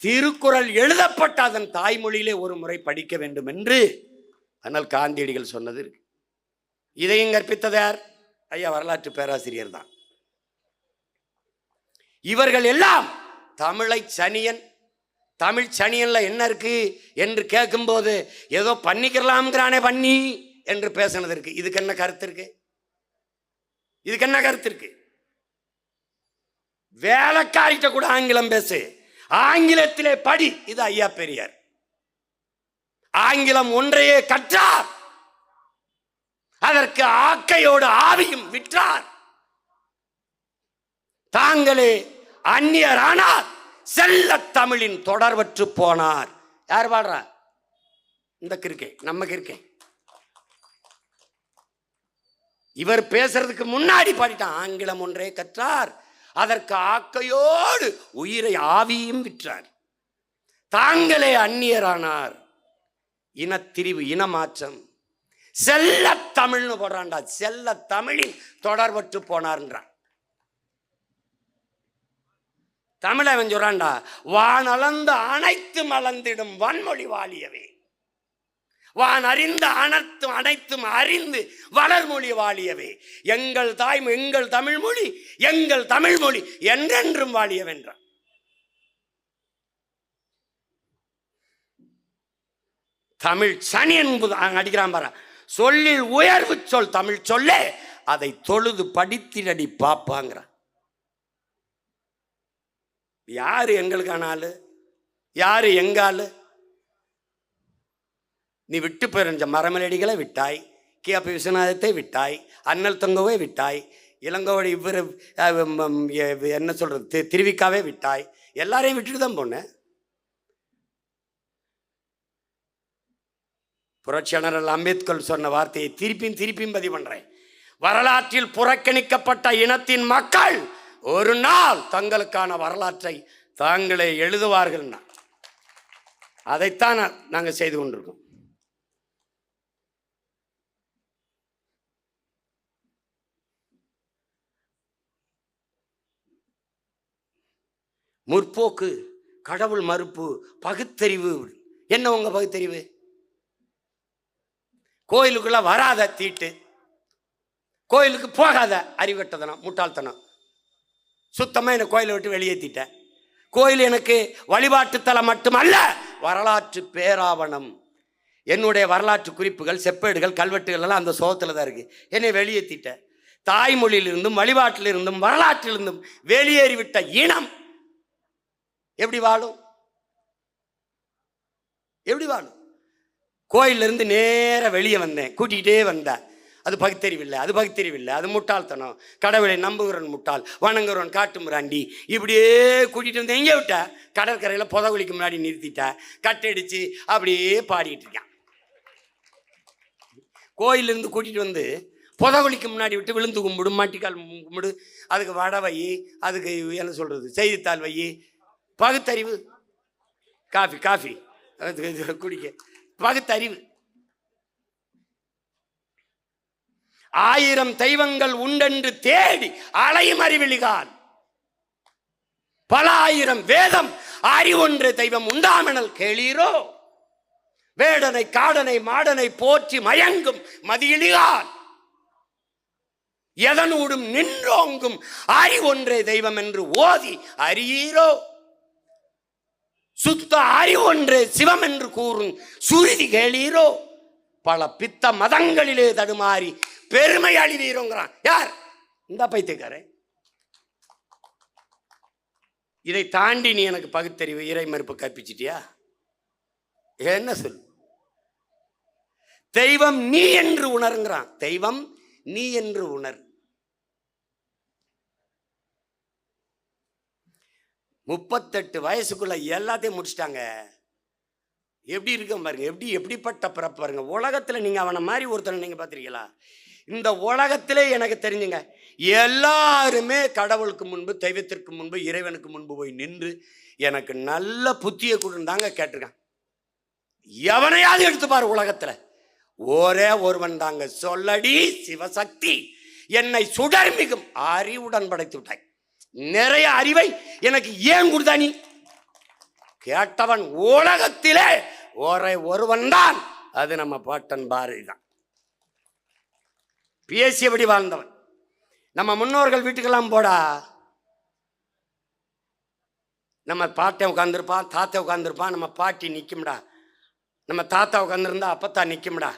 திருக்குறள் எழுதப்பட்ட அதன் தாய்மொழியிலே ஒரு முறை படிக்க வேண்டும் என்று ஆனால் காந்தியடிகள் சொன்னது இருக்கு. இதையும் கற்பித்ததார் ஐயா வரலாற்று பேராசிரியர் தான். இவர்கள் எல்லாம் தமிழ் சனியன்ல என்ன இருக்கு என்று கேட்கும்போது ஏதோ பண்ணிக்கலாம்ங்கிறானே பண்ணி என்று பேசினது இருக்கு. இதுக்கு என்ன கருத்து இருக்கு? வேலைக்காரிட்ட கூட ஆங்கிலம் பேசு, ஆங்கிலத்திலே படி. இது ஐயா பெரியார். ஆங்கிலம் ஒன்றையே கற்றார், அதற்கு ஆக்கையோடு ஆவியும் விற்றார். தாங்களே அந்நியரானார், செல்ல தமிழின் தொடர்பற்று போனார். யார் பாடுறா? இந்த கிறுக்கே, நம்ம கிறுக்கே. இவர் பேசுறதுக்கு முன்னாடி பாடிட்டான், ஆங்கிலம் ஒன்றே கற்றார், அதற்கு ஆக்கையோடு உயிரை ஆவியும் விற்றார். தாங்களே அந்நியரானார், இனத்திரிவு, இனமாற்றம், செல்ல தமிழ்னு போடுறான்டா, செல்ல தமிழின் தொடர்பற்று போனார்ன்றான். தமிழவன் சொல்றான்டா, வானளந்த அனைத்து மலர்ந்திடும் வன்மொழி வாழியவே, வான் அறிந்த அனைத்தும் அறிந்து வளர்மொழி வாழியவே, எங்கள் தமிழ் மொழி என்றென்றும் வாழியவென்றான். தமிழ் சனி என்பது அடிக்கிறான் பாரு, சொல்லில் உயர்வு சொல் தமிழ் சொல்லே, அதை தொழுது படித்தினடி பாப்பாங்கிறான். யாரு எங்களுக்கான ஆளு? யாரு எங்க ஆளு? நீ விட்டு போயிருந்த மரமலடிகளை விட்டாய், கே.பி. விஸ்வநாதத்தை விட்டாய், அண்ணல் தொங்கவை விட்டாய், இளங்கோவடி இவர் என்ன சொல்றது திருவிக்காவே விட்டாய், எல்லாரையும் விட்டுட்டு தான் போன. புரட்சியாளர் அம்பேத்கர் சொன்ன வார்த்தையை திருப்பியும் பதிவு பண்றேன். வரலாற்றில் புறக்கணிக்கப்பட்ட இனத்தின் மக்கள் ஒரு நாள் தங்களுக்கான வரலாற்றை தாங்களே எழுதுவார்கள். அதைத்தான் நாங்கள் செய்து கொண்டிருக்கோம். முற்போக்கு, கடவுள் மறுப்பு, பகுத்தறிவு. என்ன உங்க பகுத்தறிவு? கோயிலுக்குள்ள வராத தீட்டு, கோயிலுக்கு போகாத அறிவட்டதனம், முட்டாள்தனம். சுத்தமாக என்னை கோயிலை விட்டு வெளியேற்றிட்டேன். கோயில் எனக்கு வழிபாட்டுத்தலம் மட்டுமல்ல, வரலாற்று பேராவணம். என்னுடைய வரலாற்று குறிப்புகள், செப்பேடுகள், கல்வெட்டுகள் எல்லாம் அந்த சோகத்தில் தான் இருக்கு. என்னை வெளியேற்றிட்டேன். தாய்மொழியிலிருந்தும் வழிபாட்டிலிருந்தும் வரலாற்றிலிருந்தும் வெளியேறிவிட்ட இனம் எப்படி வாழும்? கோயிலிருந்து நேர வெளியே வந்தேன், கூட்டிகிட்டே வந்தேன். அது பகுத்தறிவில்லை, அது முட்டாள்தனம். கடவுளை நம்புகிறவன் முட்டாள், வணங்குறவன் காட்டு முராண்டி. இப்படியே கூட்டிகிட்டு வந்து எங்கே விட்ட? கடற்கரையில் புதகுலிக்கு முன்னாடி நிறுத்திட்டேன், கட்டடிச்சு அப்படியே பாடிக்கிட்டு இருக்கான். கோயிலிருந்து கூட்டிகிட்டு வந்து புதகுலிக்கு முன்னாடி விட்டு விழுந்து கும்பிடு, மாட்டிக்கால் கும்பிடு, அதுக்கு வடை வை, அதுக்கு என்ன சொல்கிறது செய்தித்தாள் வை. பகுத்தறிவு, காஃபி குடிக்க பகுத்தறிவு. 1000 தெய்வங்கள் உண்டென்று தேடி அலையும் அறிவிலிகான், பல ஆயிரம் வேதம் அறிவொன்று தெய்வம் உண்டாமெனல் கேளீரோ, வேடனை காடனை மாடனை போற்றி மயங்கும் மதியிலிகான். எதனூடும் நின்றோங்கும் அறிவொன்றே தெய்வம் என்று ஓதி அறியீரோ? சுத்த அறிவொன்றே சிவம் என்று கூறும் சுருதி கேளீரோ? பல பித்த மதங்களிலே தடுமாறி பெருமை அழிவீரோங்கிறான். யார்? இந்த பைத்தியக்காரன். இதை தாண்டி நீ எனக்கு பகுத்தறிவு இறை மறுப்பு கற்பிச்சிட்டியா? என்ன சொல்? தெய்வம் நீ என்று உணர்கிறான். தெய்வம் நீ என்று உணர். 38 வயசுக்குள்ள எல்லாத்தையும் முடிச்சிட்டாங்க. எப்படி இருக்க பாருங்க, எப்படிப்பட்ட பிறப்பு பாருங்க. உலகத்துல நீங்க அவனை மாதிரி ஒருத்தனை நீங்க பார்த்திருக்கீங்களா? இந்த உலகத்திலே எனக்கு தெரிஞ்சுங்க, எல்லாருமே கடவுளுக்கு முன்பு, தெய்வத்திற்கு முன்பு, இறைவனுக்கு முன்பு போய் நின்று எனக்கு நல்ல புத்தியை கொடுத்தாங்க கேட்டிருக்கான். எவனையாவது எடுத்து பாரு உலகத்துல. ஒரே ஒருவன் தாங்க, சொல்லடி சிவசக்தி என்னை சுடர் மிகும் அறிவுடன் படைத்து விட்டாய். நிறைய அறிவை எனக்கு ஏன் கொடுத்தா நீ? கேட்டவன் உலகத்திலே ஒரே ஒருவன் தான், அது நம்ம பாட்டன் பாரதி தான். பேசியபடி வாழ்ந்தவன். நம்ம முன்னோர்கள் வீட்டுக்கெல்லாம் போடா, நம்ம பாட்டை உட்காந்துருப்பான், தாத்தா உட்காந்துருப்பான், நம்ம பாட்டி நிற்கும்டா. நம்ம தாத்தா உட்காந்துருந்தா அப்பத்தா நிற்கும்டா.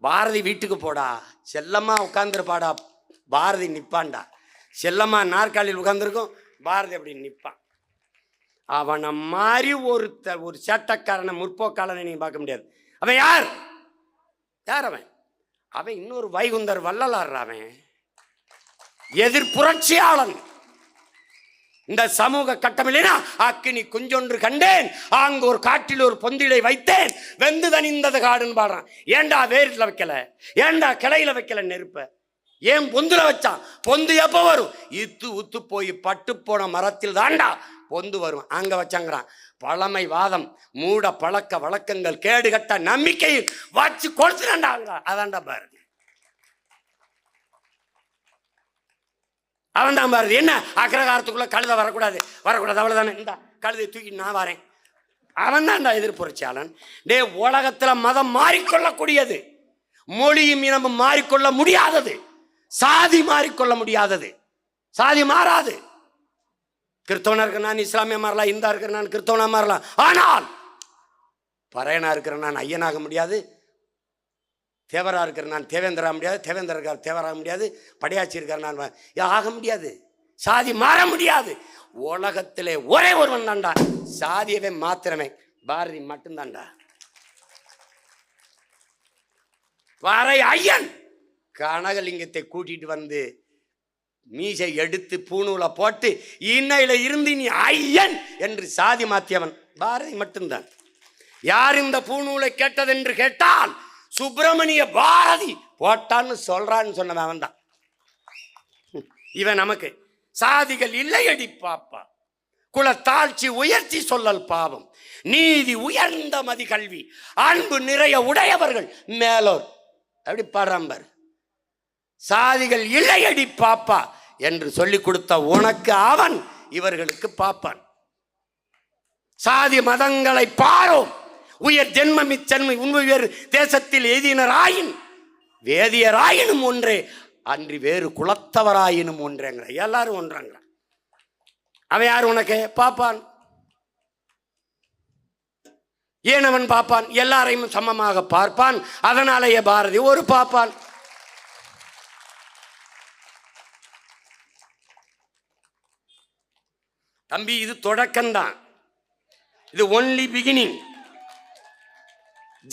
பாரதி வீட்டுக்கு போடா, செல்லம்மா உட்காந்துருப்பாடா, பாரதி நிற்பான்டா. செல்லம்மா நாற்காலியில் உட்காந்துருக்கும், பாரதி அப்படி நிற்பான். அவனை மாதிரி ஒரு சேட்டக்காரனை, முற்போக்காளனை நீங்க பார்க்க முடியாது. அவன் யார்? யார் அவன்? அவன் இன்னொரு வைகுந்தர் வள்ளலார். அவன் எதிர்ப்புரட்சியாளன். இந்த சமூக கட்டமில்லைனா அக்கினி குஞ்சொன்று கண்டேன், அங்கு ஒரு காட்டில் ஒரு பொந்திலை வைத்தேன், வெந்து தனிந்தது காடுன்னு பாடுறான். ஏண்டா வேரில் வைக்கல? ஏண்டா கிளையில வைக்கல நெருப்ப? ஏன் பொந்துல வச்சான்? பொந்து எப்ப வரும்? இத்து உத்து போய் பட்டு போன மரத்தில் தாண்டா பொந்து வரும், அங்க வச்சாங்கிறான். பழமை வாதம், மூட பழக்க வழக்கங்கள், கேடுகட்ட நம்பிக்கையில் வச்சு கொடுத்துடாண்டா. அதான்டா பாரு, அவன் தான் பாருது. என்ன அக்ரகாரத்துக்குள்ள கழுதை வரக்கூடாது, அவ்வளவுதானே. இந்த கழுதை தூக்கி நான் வரேன். அவன் தான்டா எதிர்ப்புரட்சியாளன். டே, உலகத்துல மதம் மாறிக்கொள்ளக்கூடியது, மொழியும் இனமும் மாறிக்கொள்ள முடியாதது, சாதி மாறிக்கொள்ள முடியாதது. சாதி மாறாது. கிறிஸ்தவனா இருக்கிற நான் இஸ்லாமிய மாறலாம், இந்தா இருக்கிற நான் கிறிஸ்தவனா மாறலாம். ஆனால் பறையனா இருக்கிற நான் ஐயனாக முடியாது, தேவரா இருக்கிற நான் தேவேந்திரா முடியாது, தேவேந்திர இருக்கார் தேவராக முடியாது, படையாச்சி இருக்கிற நான் ஆக முடியாது. சாதி மாற முடியாது. உலகத்திலே ஒரே ஒருவன் தான்டா சாதியவே மாத்திரமே, பாரதி மட்டும்தான்டா. வரை ஐயன் கனகலிங்கத்தை கூட்டிட்டு வந்து மீசை எடுத்து பூணூல போட்டு இன்னையில இருந்து நீ ஐயன் என்று சாதி மாத்தியவன் பாரதி மட்டும்தான். யார் இந்த பூணூலை கேட்டதென்று கேட்டால் சுப்பிரமணிய பாரதி போட்டான்னு சொல்றான்னு சொன்னவன் அவன் தான். இவன் நமக்கு சாதிகள் இல்லையடி பாப்பா, குலத்தாழ்ச்சி உயர்ச்சி சொல்லல் பாவம், நீதி உயர்ந்த மதி கல்வி, அன்பு நிறைய உடையவர்கள் மேலோர். அப்படி பாடுறாம்பர். சாதிகள் இல்லையடி பாப்பா என்று சொல்லிக் கொடுத்த உனக்கு அவன், இவர்களுக்கு பாப்பான். சாதி மதங்களை பாரோம், உயர் ஜென்மம் இச்சென்மை உண்மையர் தேசத்தில் எய்தினராயின் வேதியராயினும் ஒன்றே, அன்றி வேறு குலத்தவராயினும் ஒன்றேங்கிற. எல்லாரும் ஒன்றாங்க. அவன் யார் உனக்கு? பாப்பான். ஏன் அவன் பாப்பான்? எல்லாரையும் சமமாக பார்ப்பான். அதனாலேயே பாரதி ஒரு பாப்பான். தம்பி, இது தொடக்கம்தான். இது only beginning,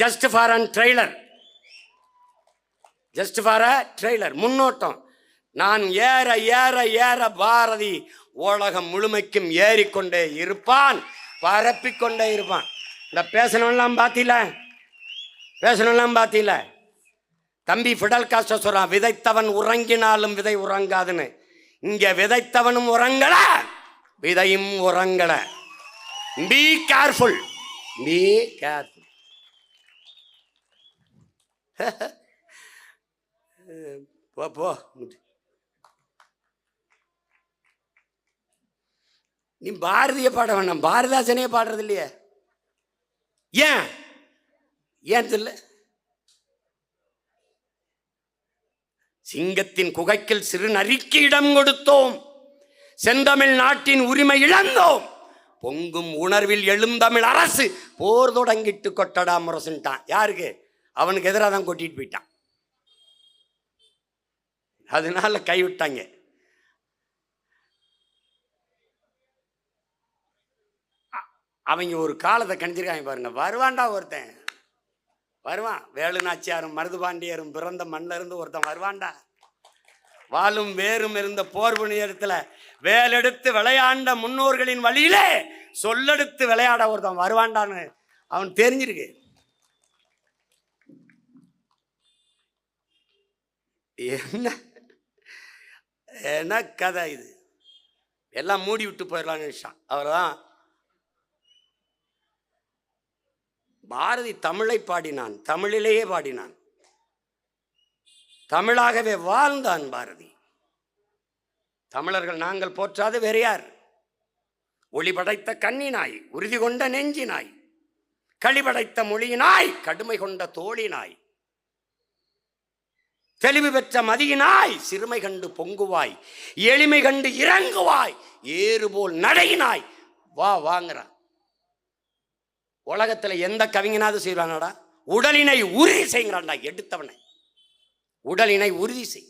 just for an trailer, just for a trailer, முன்னோட்டம். நான் ஏற ஏற ஏற பாரதி உலகம் முழுமைக்கும் ஏறிக்கொண்டே இருப்பான், பரப்பிக்கொண்டே இருப்பான். இந்த பேசணும்லாம் பார்த்தீல தம்பி. ஃபிடல் காஸ்ட்ரோ சொல்றான், விதைத்தவன் உறங்கினாலும் விதை உறங்காதுன்னு. இங்க விதைத்தவனும் உறங்கல, விதையும் உறங்கல. Be careful, be careful. போ, நீ பாரதிய பாட வேண்டாம், பாரதாசனையே பாடுறது இல்லையே. ஏன் தெரியல? சிங்கத்தின் குகைக்கில் சிறு நரிக்கு இடம் கொடுத்தோம், செந்தமிழ் நாட்டின் உரிமை இழந்தோம், பொங்கும் உணர்வில் எழுந்தமிழ் அரசு போர் தொடங்கிட்டு கொட்டடா முரசுன்ட்டான். யாருக்கு? அவனுக்கு எதிராக தான் கொட்டிட்டு போயிட்டான். அதனால கைவிட்டாங்க. அவங்க ஒரு காலத்தை கணிச்சிருக்காங்க பாருங்க. வருவான்டா ஒருத்தன், வருவான். வேலுநாச்சியாரும் மருதுபாண்டியரும் பிறந்த மண்ணில் இருந்து ஒருத்தன் வருவான்டா. வாழும் வேறும் இருந்த போர் புனிதத்துல வேலெடுத்து விளையாண்ட முன்னோர்களின் வழியிலே சொல்லெடுத்து விளையாட ஒருத்தன் வருவான்டான்னு அவன் தெரிஞ்சிருக்கு. என்ன கதை இது? எல்லாம் மூடி விட்டு போயிடலான்னு நினைச்சான். அவர்தான் பாரதி தமிழை பாடினான், தமிழிலேயே பாடினான், தமிழாகவே வாழ்ந்தான் பாரதி. தமிழர்கள் நாங்கள் போற்றாது வேறு யார்? ஒளி படைத்த கண்ணினாய், உறுதி கொண்ட நெஞ்சினாய், களி படைத்த மொழியினாய், கடுமை கொண்ட தோழினாய், தெளிவு பெற்ற மதியினாய், சிறுமை கண்டு பொங்குவாய், எளிமை கண்டு இறங்குவாய், ஏறுபோல் நடையினாய் வா வாங்குறான். உலகத்துல எந்த கவிஞனாவது செய்வானாடா? உடலினை உறுதி செய்கிறான்டா எடுத்தவனை. உடலினை உறுதி செய்.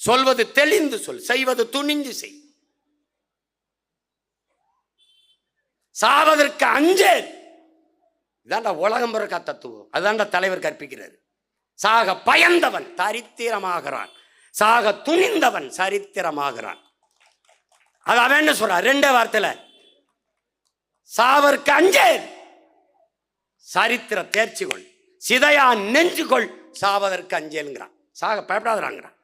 சொல்வது தெளிந்து சொல், செய்வது துணிந்து செய். சாவதற்கு அஞ்சேல். இதாண்டா உலகம் பிறக்க தத்துவம். அதுதான்டா தலைவர் கற்பிக்கிறார். சாக பயந்தவன் தரித்திரமாகிறான், சாக துணிந்தவன் சரித்திரமாகிறான். அது அவன் என்ன சொல்றான்? ரெண்டே வார்த்தையில, சாவதற்கு அஞ்சேல், சரித்திர தேர்ச்சிகொள், சிதையா நெஞ்சுகொள், சாவதற்கு அஞ்சேலுங்கிறான். சாக பயப்படாதாங்கிறான்.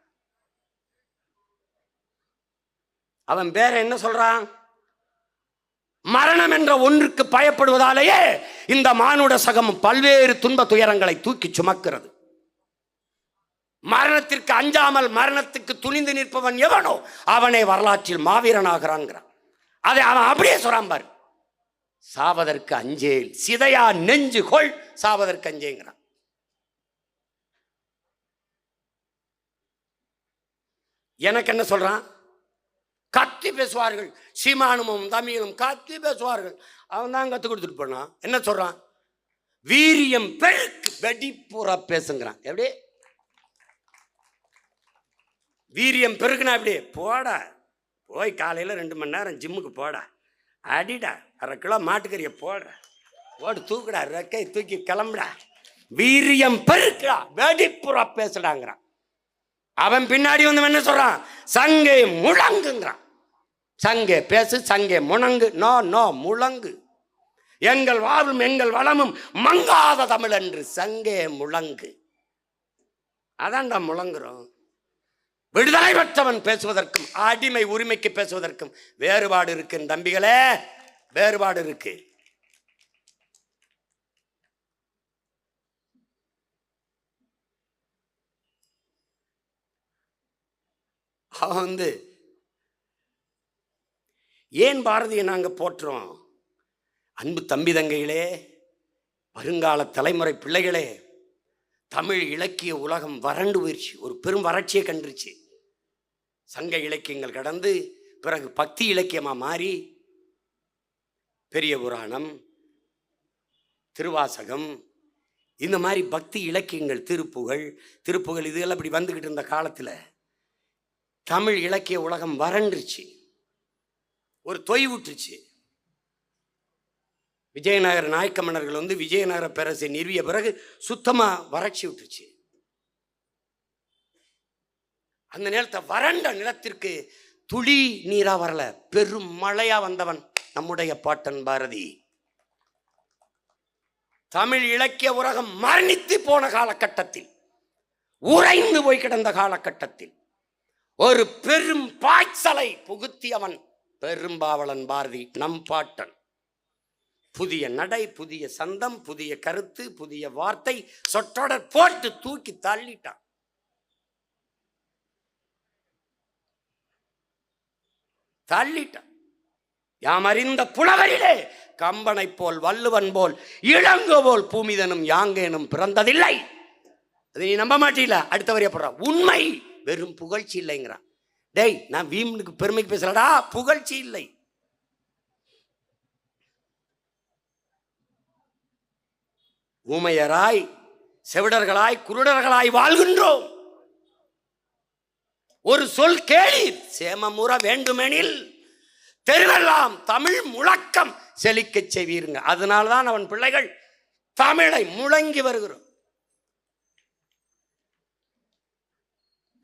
அவன் பேர என்ன சொல்றான்? மரணம் என்ற ஒன்றுக்கு பயப்படுவதாலேயே இந்த மானுட சகம் பல்வேறு துன்ப துயரங்களை தூக்கி சுமக்கிறது. மரணத்திற்கு அஞ்சாமல் மரணத்துக்கு துணிந்து நிற்பவன் எவனோ அவனை வரலாற்றில் மாவீரனாகிறான். அதை அவன் அப்படியே சொல்றான் பாரு. சாவதற்கு அஞ்சேல், சிதையா நெஞ்சு கொள், சாவதற்கு அஞ்சேங்கிறான். எனக்கு என்ன சொல்றான்? கத்தி பேசுவார்கள், சீமானுமும் தமிழும் கத்தி பேசுவார்கள். அவன் தான் கத்து கொடுத்துட்டு போனான். என்ன சொல்றான்? வீரியம் பெருக்கு வெடிப்புற பேசுங்கிறான். எப்படி வீரியம் பெருக்குனா? எப்படி? போடா, போய் காலையில் 2 மணி நேரம் ஜிம்முக்கு போடா, அடிடா, 1/2 கிலோ மாட்டுக்கறியை போடுற, ஓடு தூக்குடா, ரெக்கை தூக்கி கிளம்புடா, வீரியம் பெருக்குடா, வெடிப்புற பேசுடாங்கிறான். அவன் பின்னாடி வந்து என்ன சொல்றான்? சங்கே முழங்குங்கிறான். சங்கே பேசு, சங்கே முழங்கு, நோ நோ முழங்கு, எங்கள் வாழ்வும் எங்கள் வளமும் மங்காத தமிழ் என்று சங்கே முழங்கு. அதான்டா முழங்குறோம். விடுதலை பெற்றவன் பேசுவதற்கும் அடிமை உரிமைக்கு பேசுவதற்கும் வேறுபாடு இருக்கு தம்பிகளே, வேறுபாடு இருக்கு. அவன் வந்து ஏன் பாரதியை நாங்க போற்றுறோம்? அன்பு தம்பி தங்கைகளே, வருங்கால தலைமுறை பிள்ளைகளே, தமிழ் இலக்கிய உலகம் வறண்டு போயிடுச்சு, ஒரு பெரும் வறட்சியை கண்டுருச்சு. சங்க இலக்கியங்கள் கடந்து பிறகு பக்தி இலக்கியமா மாறி பெரிய புராணம், திருவாசகம், இந்த மாதிரி பக்தி இலக்கியங்கள், திருப்புகழ் இதெல்லாம் இப்படி வந்துகிட்டு இருந்த காலத்தில் தமிழ் இலக்கிய உலகம் வறண்டுருச்சு, ஒரு தொய்வுற்றுச்சு. விஜயநகர நாயக்க மன்னர்கள் வந்து விஜயநகர பேரரசை நிறுவிய பிறகு சுத்தமா வறட்சி விட்டுருச்சு. அந்த நேரத்தை வறண்ட நிலத்திற்கு துளி நீரா வரல, பெரும் மழையா வந்தவன் நம்முடைய பாட்டன் பாரதி. தமிழ் இலக்கிய உலகம் மரணித்து போன காலகட்டத்தில், உறைந்து போய் கிடந்த காலகட்டத்தில் ஒரு பெரும் பாய்ச்சலை புகுத்தியவன் பெரும்பாவளன் பாரதி, நம் பாட்டன். புதிய நடை, புதிய சந்தம், புதிய கருத்து, புதிய வார்த்தை சொற்றொடர் போட்டு தூக்கி தள்ளிட்டான். யாம் அறிந்த புலவரிலே கம்பனை போல், வள்ளுவன் போல், இளங்கோ போல் பூமிதனும் யாங்கேனும் பிறந்ததில்லை. அது நீ நம்ப மாட்டீல. அடுத்த வரைய போடுறான், உண்மை வெறும் புகழ்ச்சி இல்லைங்கிறான். டேய், நான் வீமனுக்கு பெருமைக்கு பேசலடா, புகழ்ச்சி இல்லை. ஊமையராய், செவிடர்களாய், குருடர்களாய் வாழ்கின்றோம். ஒரு சொல் கேளீர், சேமமுற வேண்டுமெனில் தெருவெல்லாம் தமிழ் முழக்கம் செழிக்க செய்வீருங்க. அதனால்தான் அவன் பிள்ளைகள் தமிழை முழங்கி வருகிறோம்.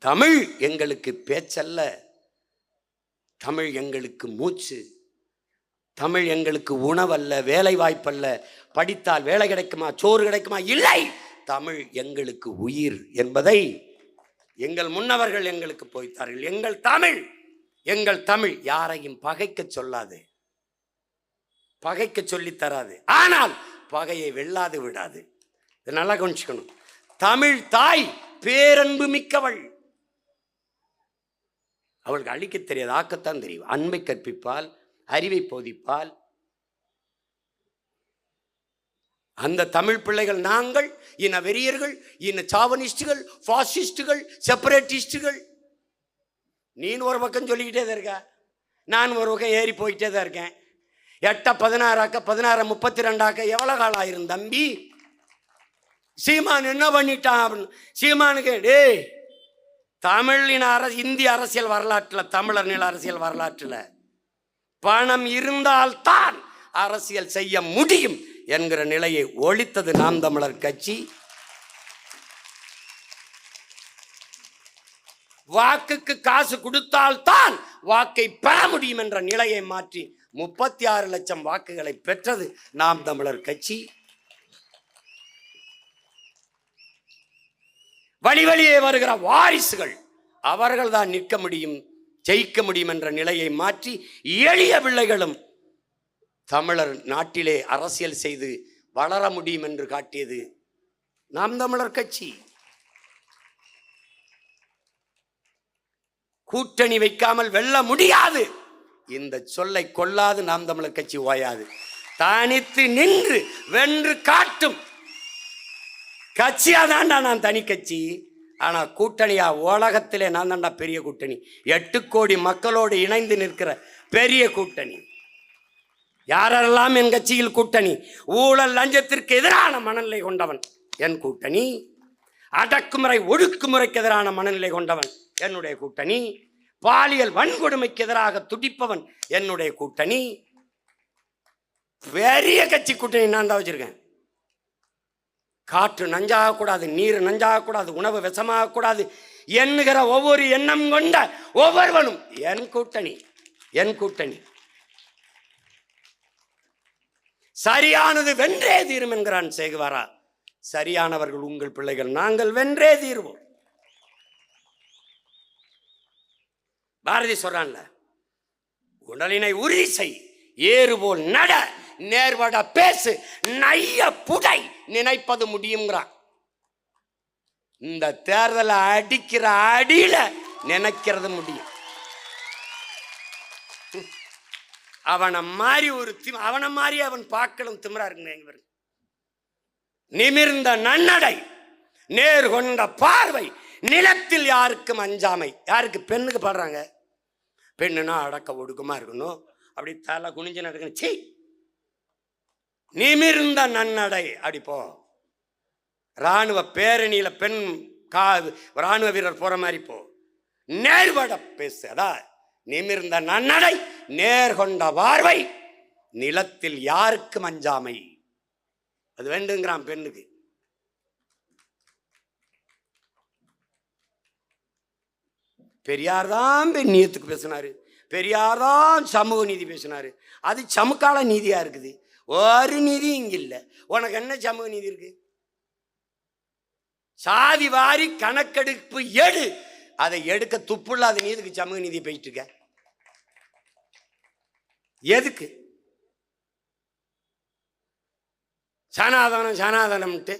தமிழ் எங்களுக்கு பேச்சல்ல, தமிழ் எங்களுக்கு மூச்சு, தமிழ் எங்களுக்கு உணவல்ல, வேலை வாய்ப்பல்ல. படித்தால் வேலை கிடைக்குமா, சோறு கிடைக்குமா? இல்லை, தமிழ் எங்களுக்கு உயிர் என்பதை எங்கள் முன்னவர்கள் எங்களுக்கு போய்த்தார்கள். எங்கள் தமிழ் யாரையும் பகைக்க சொல்லாது, பகைக்க சொல்லித் தராது, ஆனால் பகையை வெல்லாது விடாது. இதை நல்லா கவனிச்சுக்கணும். தமிழ் தாய் பேரன்பு மிக்கவள். அவளுக்கு அழிக்க தெரியாது, ஆக்கத்தான் தெரியும். அன்பை கற்பிப்பால், அறிவை போதிப்பால். அந்த தமிழ் பிள்ளைகள் நாங்கள் இன வெறியர்கள், இன சாவனிஸ்டுகள், பாசிஸ்டுகள், செப்பரேட்டிஸ்டுகள். நீ ஒரு பக்கம் சொல்லிக்கிட்டே தான் இருக்க, நான் ஒரு பக்கம் ஏறி போயிட்டே தான் இருக்கேன். 8 16 16 32 எவ்வளோ காலம் ஆயிரும் தம்பி? சீமான் என்ன பண்ணிட்டான் அப்படின்னு சீமானுக்கு, டே, தமிழின இந்திய அரசியல் வரலாற்றில், தமிழர் நில அரசியல் வரலாற்றில் பணம் இருந்தால்தான் அரசியல் செய்ய முடியும் என்கிற நிலையை ஒழித்தது நாம் தமிழர் கட்சி. வாக்குக்கு காசு கொடுத்தால்தான் வாக்கை பெற முடியும் என்ற நிலையை மாற்றி 36 லட்சம் வாக்குகளை பெற்றது நாம் தமிழர் கட்சி. வழி வழியே வருகிற வாரிசுகள் அவர்கள் தான் நிற்க முடியும், ஜெயிக்க முடியும் என்ற நிலையை மாற்றி எளிய பிள்ளைகளும் தமிழர் நாட்டிலே அரசியல் செய்து வளர முடியும் என்று காட்டியது நாம் தமிழர் கட்சி. கூட்டணி வைக்காமல் வெல்ல முடியாது, இந்த சொல்லை கொள்ளாது நாம் தமிழர் கட்சி ஓயாது. தனித்து நின்று வென்று காட்டும் கட்சியா தாண்டா நான் தனி கட்சி. ஆனா கூட்டணியா உலகத்திலே நான் தாண்டா பெரிய கூட்டணி. 8 கோடி மக்களோடு இணைந்து நிற்கிற பெரிய கூட்டணி. யாரெல்லாம் என் கட்சியில் கூட்டணி? ஊழல் லஞ்சத்திற்கு எதிரான மனநிலை கொண்டவன் என் கூட்டணி. அடக்குமுறை ஒடுக்குமுறைக்கு எதிரான மனநிலை கொண்டவன் என்னுடைய கூட்டணி. பாலியல் வன்கொடுமைக்கு எதிராக துடிப்பவன் என்னுடைய கூட்டணி. பெரிய கட்சி கூட்டணி நான் தான் வச்சிருக்கேன். காற்று நஞ்சாகக்கூடாது, நீர் நஞ்சாகக்கூடாது, உணவு விஷமாகக்கூடாது என்கிற ஒவ்வொரு எண்ணம் கொண்ட ஒவ்வொருவனும் என் கூட்டணி, என் கூட்டணி. சரியானது வென்றே தீரும் என்கிறான் சேகுவாரா. சரியானவர்கள் உங்கள் பிள்ளைகள், நாங்கள் வென்றே தீர்வோம். பாரதி சொல்றான்ல, உடலினை உறுதி செய், ஏறு போல் நட, நேர்வட பேசு, நைய புடை, நினைப்பது முடியுங்கிறான். இந்த தேர்தலை அடிக்கிற அடியில நினைக்கிறது முடியும். அவனை மாதிரி அவனை மாதிரி அவன் பார்க்கலும் திமிரா இருக்குங்க. நிமிர்ந்த நன்னடை, நேர் கொண்ட பார்வை, நிலத்தில் யாருக்கும் அஞ்சாமை. யாருக்கு? பெண்ணுக்கு பாடுறாங்க. பெண்ணுனா அடக்க ஒடுக்கமா இருக்கணும், அப்படி தலை குனிஞ்சு நடக்கணும். சீ, நிமிர்ந்த நன்னடை. அடிப்போ இராணுவ பேரணியில பெண் இராணுவ வீரர் போற மாதிரி போ. நேர்வட பேசு, அதான் நிமிர்ந்த நன்னடை, நேர் கொண்ட பார்வை, நிலத்தில் யாருக்கும் அஞ்சாமை. அது வேண்டுங்கிறான் பெண்ணுக்கு. பெரியார் தான் பெண்ணியத்துக்கு பேசினாரு, பெரியார் தான் சமூக நீதி பேசினாரு. அது சமுக்கால நீதியா இருக்குது. ஒரு நீதி இங்க இல்ல. உனக்கு என்ன சமூக நீதி இருக்கு? சாதி வாரி கணக்கெடுப்பு எடு, அதை எடுக்க துப்புள்ளாத நீதிக்கு சமூக நீதி போயிட்டு இருக்க. எதுக்கு சனாதனம் சனாதனம்ட்டு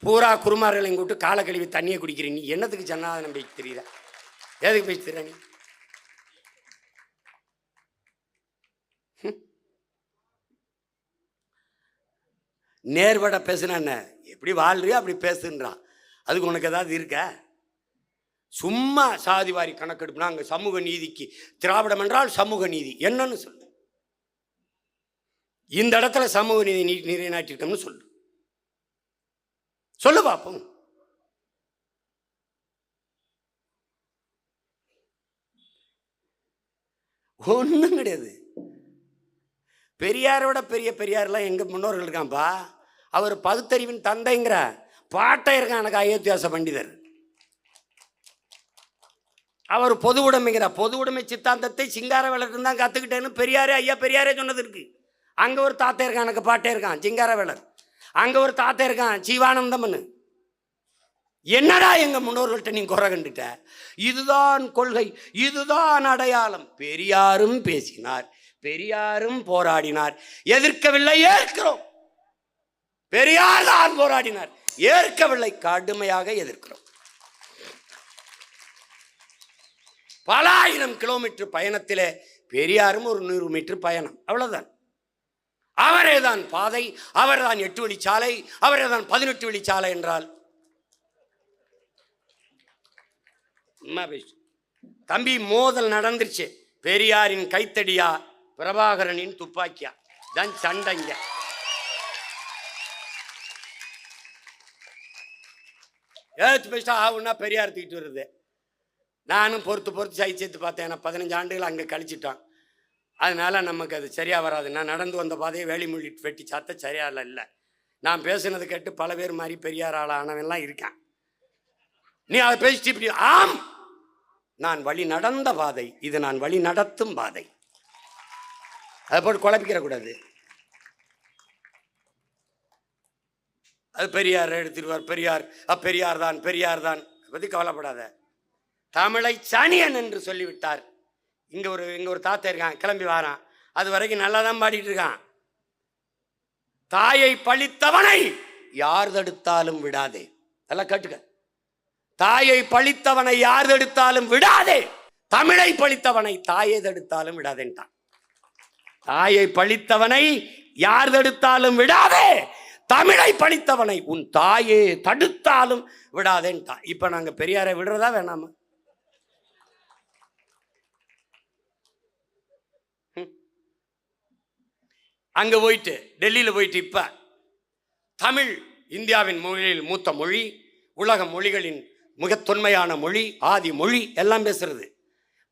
பூரா குருமார்களையும் கூட்டு காலை கழுவி தண்ணியை குடிக்கிற நீ என்னத்துக்கு சனாதனம் பேச்சு தெரியல? எதுக்கு பேச்சு தெரியல? நீ நேர்வட பேசுனா என்ன? எப்படி வாழ்றியோ அப்படி பேசுன்றான். அதுக்கு உனக்கு ஏதாவது இருக்கா? சும்மா சாதிவாரி கணக்கெடுப்புனா அங்கே சமூக நீதிக்கு திராவிடம் என்றால் சமூக நீதி என்னன்னு சொல்லு. இந்த இடத்துல சமூக நீதி நிலைநாட்டிருக்கோம்னு சொல்லு, சொல்லு பார்ப்போம். ஒன்றும் கிடையாது. பெரியாரோட பெரிய பெரியார்லாம் எங்க முன்னோர்கள் இருக்கான்ப்பா. அவர் பகுத்தறிவின் தந்தைங்கிற பாட்டை இருக்கான் எனக்கு அயோத்தியாச பண்டிதர். அவர் பொது உடைமைங்கிற பொது உடைமை சித்தாந்தத்தை சிங்காரவேலர் தான் கற்றுக்கிட்டேன்னு பெரியாரே ஐயா பெரியாரே சொன்னது இருக்கு. அங்கே ஒரு தாத்தா இருக்கான் எனக்கு பாட்டே இருக்கான் சிங்காரவேலர். அங்கே ஒரு தாத்தா இருக்கான் ஜீவானந்தம்னு. என்னடா எங்க முன்னோர்கள்ட்ட நீ குறை கண்டுட்ட? இதுதான் கொள்கை, இதுதான் அடையாளம். பெரியாரும் பேசினார், பெரியாரும் போராடினார், எதிர்க்கவில்லை, ஏற்கிறோம். பெரியார் தான் போராடினார், ஏற்கவில்லை, கடுமையாக எதிர்க்கிறோம். பல ஆயிரம் கிலோமீட்டர் பயணத்திலே பெரியாரும் ஒரு 100 மீட்டர் பயணம், அவ்வளவுதான். அவரே தான் பாதை, அவர் தான் 8 வழிச்சாலை, அவரே தான் 18 வழிச்சாலை என்றால் தம்பி மோதல் நடந்துருச்சு. பெரியாரின் கைத்தடியா பிரபாகரனின் துப்பாக்கியா தான் சண்டைங்க. ஏத்து பேசிட்டா ஆகுன்னா பெரியார் தூக்கிட்டு வருது. நானும் பொறுத்து சைச்சேத்து பார்த்தேன். ஏன்னா 15 ஆண்டுகள் அங்கே கழிச்சிட்டோம். அதனால நமக்கு அது சரியாக வராது. நான் நடந்து வந்த பாதையை வேலிமொழி வெட்டி சாத்த சரியா இல்லை. நான் பேசுனது கேட்டு பல பேர் மாதிரி பெரியார் ஆளானவெல்லாம் இருக்கான். நீ அதை பேசிட்டு இப்படி ஆம், நான் வழி நடந்த பாதை இது, நான் வழி நடத்தும் பாதை. அதை போட்டு குழப்பிக்கிற கூடாது. அது பெரியார் எடுத்துருவார், பெரியார் தான் பற்றி கவலைப்படாத. தமிழை சனியன் என்று சொல்லிவிட்டார். இங்க ஒரு தாத்தா இருக்கான், கிளம்பி வாரான். அது வரைக்கும் நல்லா தான் பாடிட்டு இருக்கான். தாயை பழித்தவனை யார் தடுத்தாலும் விடாதே. நல்லா கேட்டுக்க. தாயை பழித்தவனை யார் தடுத்தாலும் விடாதே, தமிழை பழித்தவனை தாயை தடுத்தாலும் விடாதேன்ட்டான். தாயை பழித்தவனை யார் தடுத்தாலும் விடாதே, தமிழை பழித்தவனை உன் தாயே தடுத்தாலும் விடாதேன்ட்டான். இப்ப நாங்க பெரியாரை விடுறதா வேணாமா? அங்க போயிட்டு டெல்லியில போயிட்டு இப்ப தமிழ் இந்தியாவின் மொழியில் மூத்த மொழி, உலக மொழிகளின் மிக தொன்மையான மொழி, ஆதி மொழி எல்லாம் பேசுறது.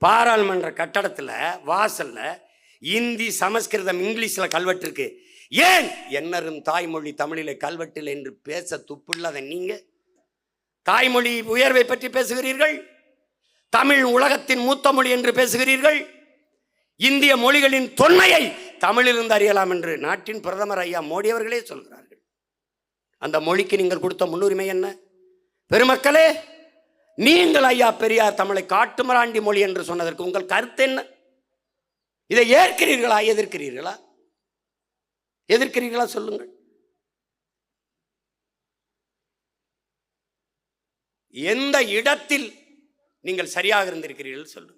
பாராளுமன்ற கட்டடத்தில் வாசல்ல இந்தி, சமஸ்கிருதம், இங்கிலீஷில் கல்வெட்டு இருக்கு. ஏன் என்னரும் தாய்மொழி தமிழிலே கல்வெட்டில் என்று பேச துப்புள்ளதை நீங்க தாய்மொழி உயர்வை பற்றி பேசுகிறீர்கள், தமிழ் உலகத்தின் மூத்த மொழி என்று பேசுகிறீர்கள். இந்திய மொழிகளின் தொன்மையை தமிழிலிருந்து அறியலாம் என்று நாட்டின் பிரதமர் ஐயா மோடி அவர்களே சொல்கிறார்கள். அந்த மொழிக்கு நீங்கள் கொடுத்த முன்னுரிமை என்ன? பெருமக்களே, நீங்கள் ஐயா பெரியார் தமிழை காட்டுமராண்டி மொழி என்று சொன்னதற்கு உங்கள் கருத்து என்ன? இதை ஏற்கிறீர்களா, எதிர்க்கிறீர்களா சொல்லுங்கள். எந்த இடத்தில் நீங்கள் சரியாக இருந்திருக்கிறீர்கள் சொல்லுங்கள்.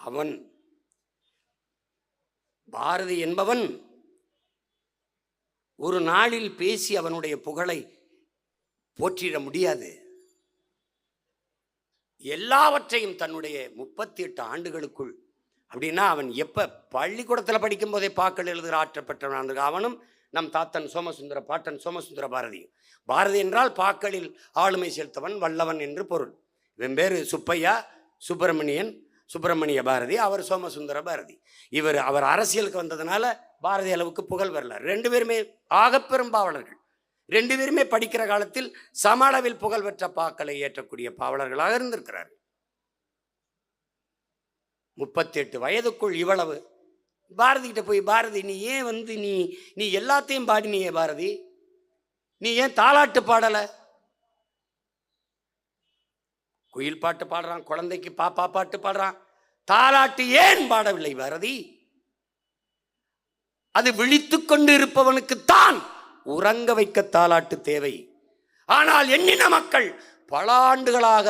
அவன் பாரதி என்பவன் ஒரு நாளில் பேசி அவனுடைய புகழை போற்றிட முடியாது. எல்லாவற்றையும் தன்னுடைய 38 ஆண்டுகளுக்குள், அப்படின்னா அவன் எப்ப பள்ளிக்கூடத்தில் படிக்கும் போதே பாக்கள் எழுதுகிற ஆற்றல் பெற்றவன். அவனும் நம் தாத்தன் சோமசுந்தர பாட்டன் சோமசுந்தர பாரதியும். பாரதி என்றால் பாக்களில் ஆளுமை செலுத்தவன், வல்லவன் என்று பொருள். இவன் பேரு சுப்பையா சுப்பிரமணிய பாரதி, அவர் சோமசுந்தர பாரதி. அவர் அரசியலுக்கு வந்ததுனால பாரதி அளவுக்கு புகழ் வரல. 2 பேருமே ஆகப்பெரும் பாவலர்கள். 2 பேருமே படிக்கிற காலத்தில் சம அளவில் புகழ் பெற்ற பாக்களை ஏற்றக்கூடிய பாவலர்களாக இருந்திருக்கிறார்கள். 38 வயதுக்குள் இவ்வளவு. பாரதி கிட்ட போய், பாரதி நீ ஏன் நீ எல்லாத்தையும் பாடினியே பாரதி, நீ ஏன் தாலாட்டு பாடல? குயில் பாட்டு பாடுறான், குழந்தைக்கு பாப்பா பாட்டு பாடுறான், தாலாட்டு ஏன் பாடவில்லை பாரதி? அது விழித்துக் கொண்டு இருப்பவனுக்குத்தான் உறங்க வைக்க தாலாட்டு தேவை. ஆனால் எண்ணின மக்கள் பல ஆண்டுகளாக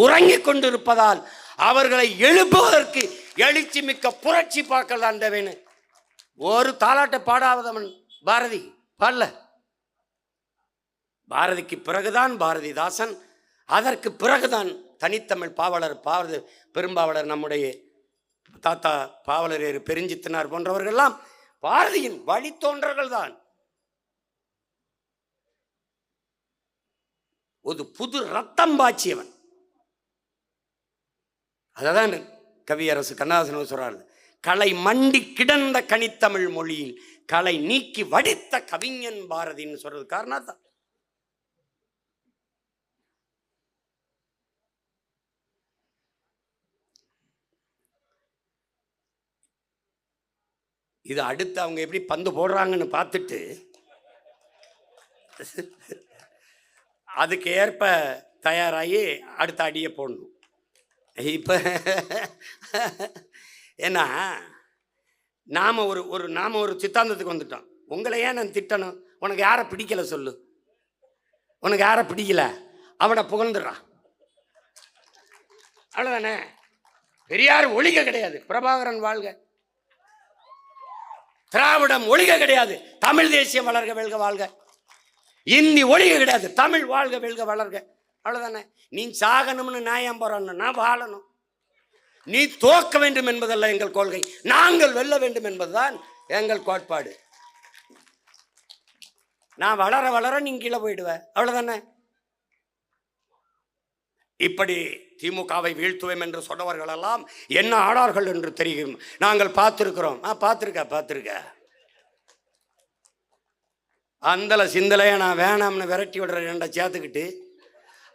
உறங்கிக் கொண்டிருப்பதால் அவர்களை எழுப்புவதற்கு எழுச்சி மிக்க புரட்சி பார்க்கலாம் தேவைன்னு ஒரு தாலாட்டை பாடாதவன் பாரதி பாடல. பாரதிக்கு பிறகுதான் பாரதிதாசன், அதற்கு பிறகுதான் தனித்தமிழ் பாவலர் பெரும்பாவலர் நம்முடைய தாத்தா பாவலரேறு பெருஞ்சித்தனார் போன்றவர்கள்லாம் பாரதியின் வழித்தோன்றர்கள் தான். ஒரு புது ரத்தம் பாய்ச்சியவன். அதான் கவியரசு கண்ணதாசன் சொல்றாரு, களை மண்டி கிடந்த கனித்தமிழ் மொழியில் களை நீக்கி வடித்த கவிஞன் பாரதின்னு சொல்றது காரணம் தான். இது அடுத்து அவங்க எப்படி பந்து போடுறாங்கன்னு பார்த்துட்டு அதுக்கு ஏற்ப தயாராகி அடுத்த அடியை போடணும். இப்போ ஏன்னா நாம் ஒரு சித்தாந்தத்துக்கு வந்துட்டோம். உங்களை ஏன் நான் திட்டணும்? உனக்கு யாரை பிடிக்கல சொல்லு, உனக்கு யாரை பிடிக்கல அவனை புகழ்ந்துடுறான், அவ்வளோதானே. பெரியார் ஒழிக கிடையாது, பிரபாகரன் வாழ்க, திராவிடம் ஒழிக கிடையாது, தமிழ் தேசியம் வளர்க வெல்க வாழ்க, இந்தி ஒழிக கிடையாது, தமிழ் வாழ்க வெல்க வளர்க, அவ்வளோதானே. நீ சாகணும்னு நியாயம் போறான்னு நான் வாழணும். நீ தோக்க வேண்டும் என்பதல்ல எங்கள் கொள்கை, நாங்கள் வெல்ல வேண்டும் என்பதுதான் எங்கள் கோட்பாடு. நான் வளர வளர நீ கீழே போயிடுவ, அவ்வளவுதானே. இப்படி திமுகவை வீழ்த்துவேன் என்று சொன்னவர்கள் எல்லாம் என்ன ஆடார்கள் என்று தெரியும். நாங்கள் பார்த்திருக்கிறோம். பார்த்திருக்க அந்தல சிந்தலைய நான் வேணாம்னு விரட்டி விடுற ரெண்டை சேர்த்துக்கிட்டு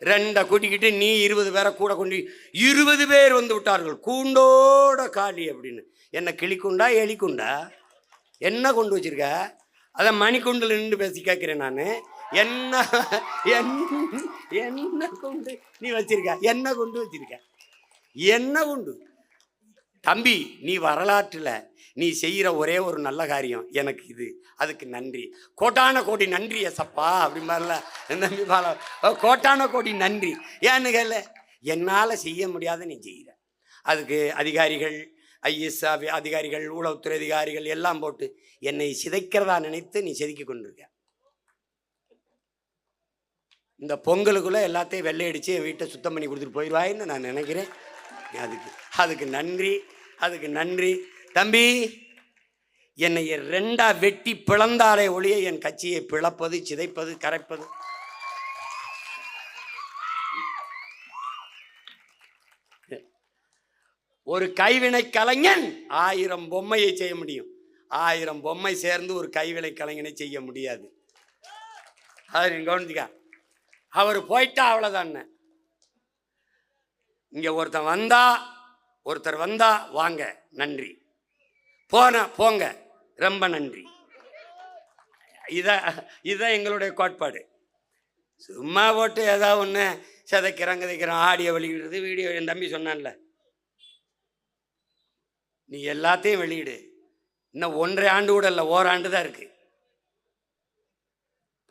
ரெண்டை கூட்டிக்கிட்டு நீ 20 பேரை கூட கொண்டு 20 பேர் வந்து விட்டார்கள் கூண்டோட காலி அப்படின்னு. என்ன கிளிக்குண்டா எலிக்குண்டா என்ன கொண்டு வச்சிருக்க? அதை மணிக்குண்டில் நின்று பேசி கேட்கிறேன் நான். என்ன என்ன கொண்டு நீ வச்சிருக்க? என்ன கொண்டு வச்சிருக்க? என்ன கொண்டு? தம்பி, நீ வரலாற்றில் நீ செய்கிற ஒரே ஒரு நல்ல காரியம் எனக்கு இது, அதுக்கு நன்றி, கோட்டான கோடி நன்றி எசப்பா அப்படிம்பார்ல தம்பி பால, கோட்டான கோடி நன்றி. ஏன்னு கேள்ல, என்னால் செய்ய முடியாத நீ செய்கிற. அதுக்கு அதிகாரிகள், ஐஎஸ் அதிகாரிகள், உளவுத்துறை அதிகாரிகள் எல்லாம் போட்டு என்னை சிதைக்கிறதா நினைத்து நீ செதுக்கி கொண்டிருக்க. இந்த பொங்கலுக்குள்ளே எல்லாத்தையும் வெள்ளையடிச்சு என் வீட்டை சுத்தம் பண்ணி கொடுத்துட்டு போயிடுவாயின்னு நான் நினைக்கிறேன். அதுக்கு நன்றி தம்பி. என்னை 2 வெட்டி பிளந்தாலே ஒழிய என் கட்சியை பிளப்பது, சிதைப்பது, கரைப்பது ஒரு கைவினை கலைஞன் 1000 பொம்மையை செய்ய முடியும். 1000 பொம்மை சேர்ந்து ஒரு கைவினை கலைஞனை செய்ய முடியாது. அது கவனிச்சுக்க. அவர் போயிட்டா அவ்வளோதான். இங்கே ஒருத்தர் வந்தா வாங்க நன்றி, போங்க ரொம்ப நன்றி. இதான் எங்களுடைய கோட்பாடு. சும்மா போட்டு ஏதாவது ஒன்று சிதைக்கிறோம் ஆடியோ வெளியிடுறது, வீடியோ. என் தம்பி சொன்னான்ல, நீ எல்லாத்தையும் வெளியிடு. இன்னும் 1.5 ஆண்டு கூட இல்லை, ஓராண்டு தான் இருக்கு.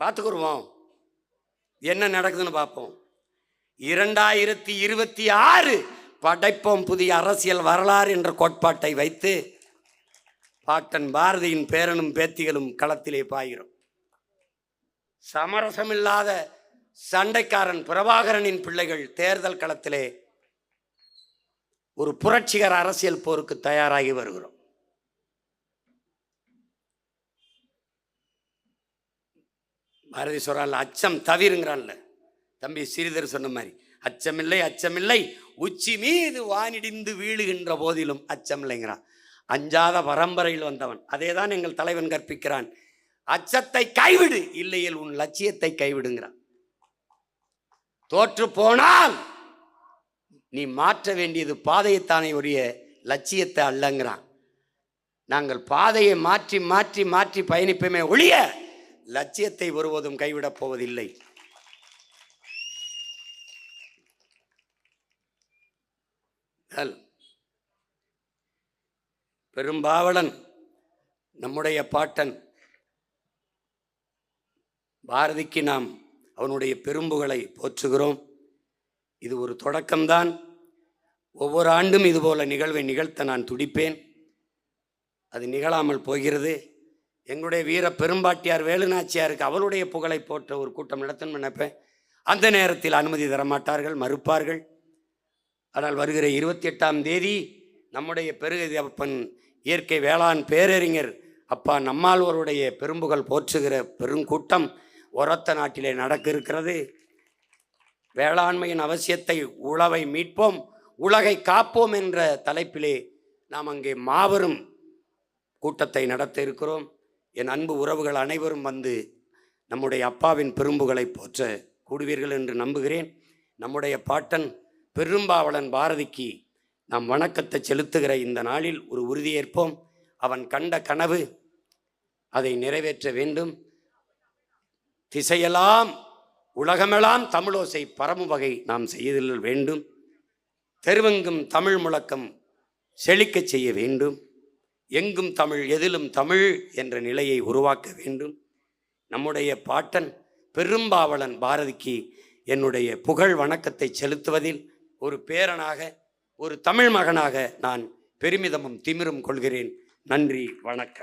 பார்த்துக்குருவோம் என்ன நடக்குதுன்னு பார்ப்போம். 2026 படைப்போம் புதிய அரசியல் வரலாறு என்ற கோட்பாட்டை வைத்து பாட்டன் பாரதியின் பேரனும் பேத்திகளும் களத்திலே பாய்கிறோம். சமரசமில்லாத சண்டைக்காரன் பிரபாகரனின் பிள்ளைகள் தேர்தல் களத்திலே ஒரு புரட்சிகர அரசியல் போருக்கு தயாராகி வருகிறோம். பாரதி சொல்றான்ல, அச்சம் தவிருங்கிறான்ல தம்பி ஸ்ரீதர் சொன்ன மாதிரி, அச்சமில்லை உச்சி மீது வானிடிந்து வீழுகின்ற போதிலும் அச்சமில்லைங்கிறான். அஞ்சாத பரம்பரையில் வந்தவன். அதேதான் எங்கள் தலைவன் கற்பிக்கிறான். அச்சத்தை கைவிடு, இல்லையில் உன் லட்சியத்தை கைவிடுங்கிறான். தோற்று போனால் நீ மாற்ற வேண்டியது பாதையைத்தானே உரிய லட்சியத்தை அல்லங்கிறான். நாங்கள் பாதையை மாற்றி மாற்றி மாற்றி பயணிப்போமே ஒழிய லட்சியத்தை ஒருவதும் கைவிடப் போவதில்லை. பெரும்பாவலன் நம்முடைய பாட்டன் பாரதிக்கு நாம் அவனுடைய பெரும்புகளை போற்றுகிறோம். இது ஒரு தொடக்கம்தான். ஒவ்வொரு ஆண்டும் இதுபோல நிகழ்வை நிகழ்த்த நான் துடிப்பேன். அது நிகழாமல் போகிறது. எங்களுடைய வீர பெரும்பாட்டியார் வேலுநாச்சியாருக்கு அவளுடைய புகழை போற்ற ஒரு கூட்டம் நடத்தணும்னு நினைப்பேன். அந்த நேரத்தில் அனுமதி தரமாட்டார்கள், மறுப்பார்கள். ஆனால் வருகிற 28ஆம் தேதி நம்முடைய பெருகப்பன் இயற்கை வேளாண் பேரறிஞர் அப்பா நம்மாழ்வாருடைய பெரும்புகழ் போற்றுகிற பெருங்கூட்டம் ஒரத்த நாட்டிலே நடக்க இருக்கிறது. வேளாண்மையின் அவசியத்தை, உழவை மீட்போம், உலகை காப்போம் என்ற தலைப்பிலே நாம் அங்கே மாபெரும் கூட்டத்தை நடத்த இருக்கிறோம். என் அன்பு உறவுகள் அனைவரும் வந்து நம்முடைய அப்பாவின் பெரும்புகளை போற்ற கூடுவீர்கள் என்று நம்புகிறேன். நம்முடைய பாட்டன் பெரும்பாவளன் பாரதிக்கு நாம் வணக்கத்தை செலுத்துகிற இந்த நாளில் ஒரு உறுதியேற்போம். அவன் கண்ட கனவு அதை நிறைவேற்ற வேண்டும். திசையெல்லாம் உலகமெல்லாம் தமிழோசை பரவும் வகை நாம் செய்தல் வேண்டும். தெருவெங்கும் தமிழ் முழக்கம் செழிக்க செய்ய வேண்டும். எங்கும் தமிழ், எதிலும் தமிழ் என்ற நிலையை உருவாக்க வேண்டும். நம்முடைய பாட்டன் பெரும்பாவளன் பாரதிக்கு என்னுடைய புகழ் வணக்கத்தை செலுத்துவதில் ஒரு பேரனாக, ஒரு தமிழ் மகனாக நான் பெருமிதமும் திமிரும் கொள்கிறேன். நன்றி, வணக்கம்.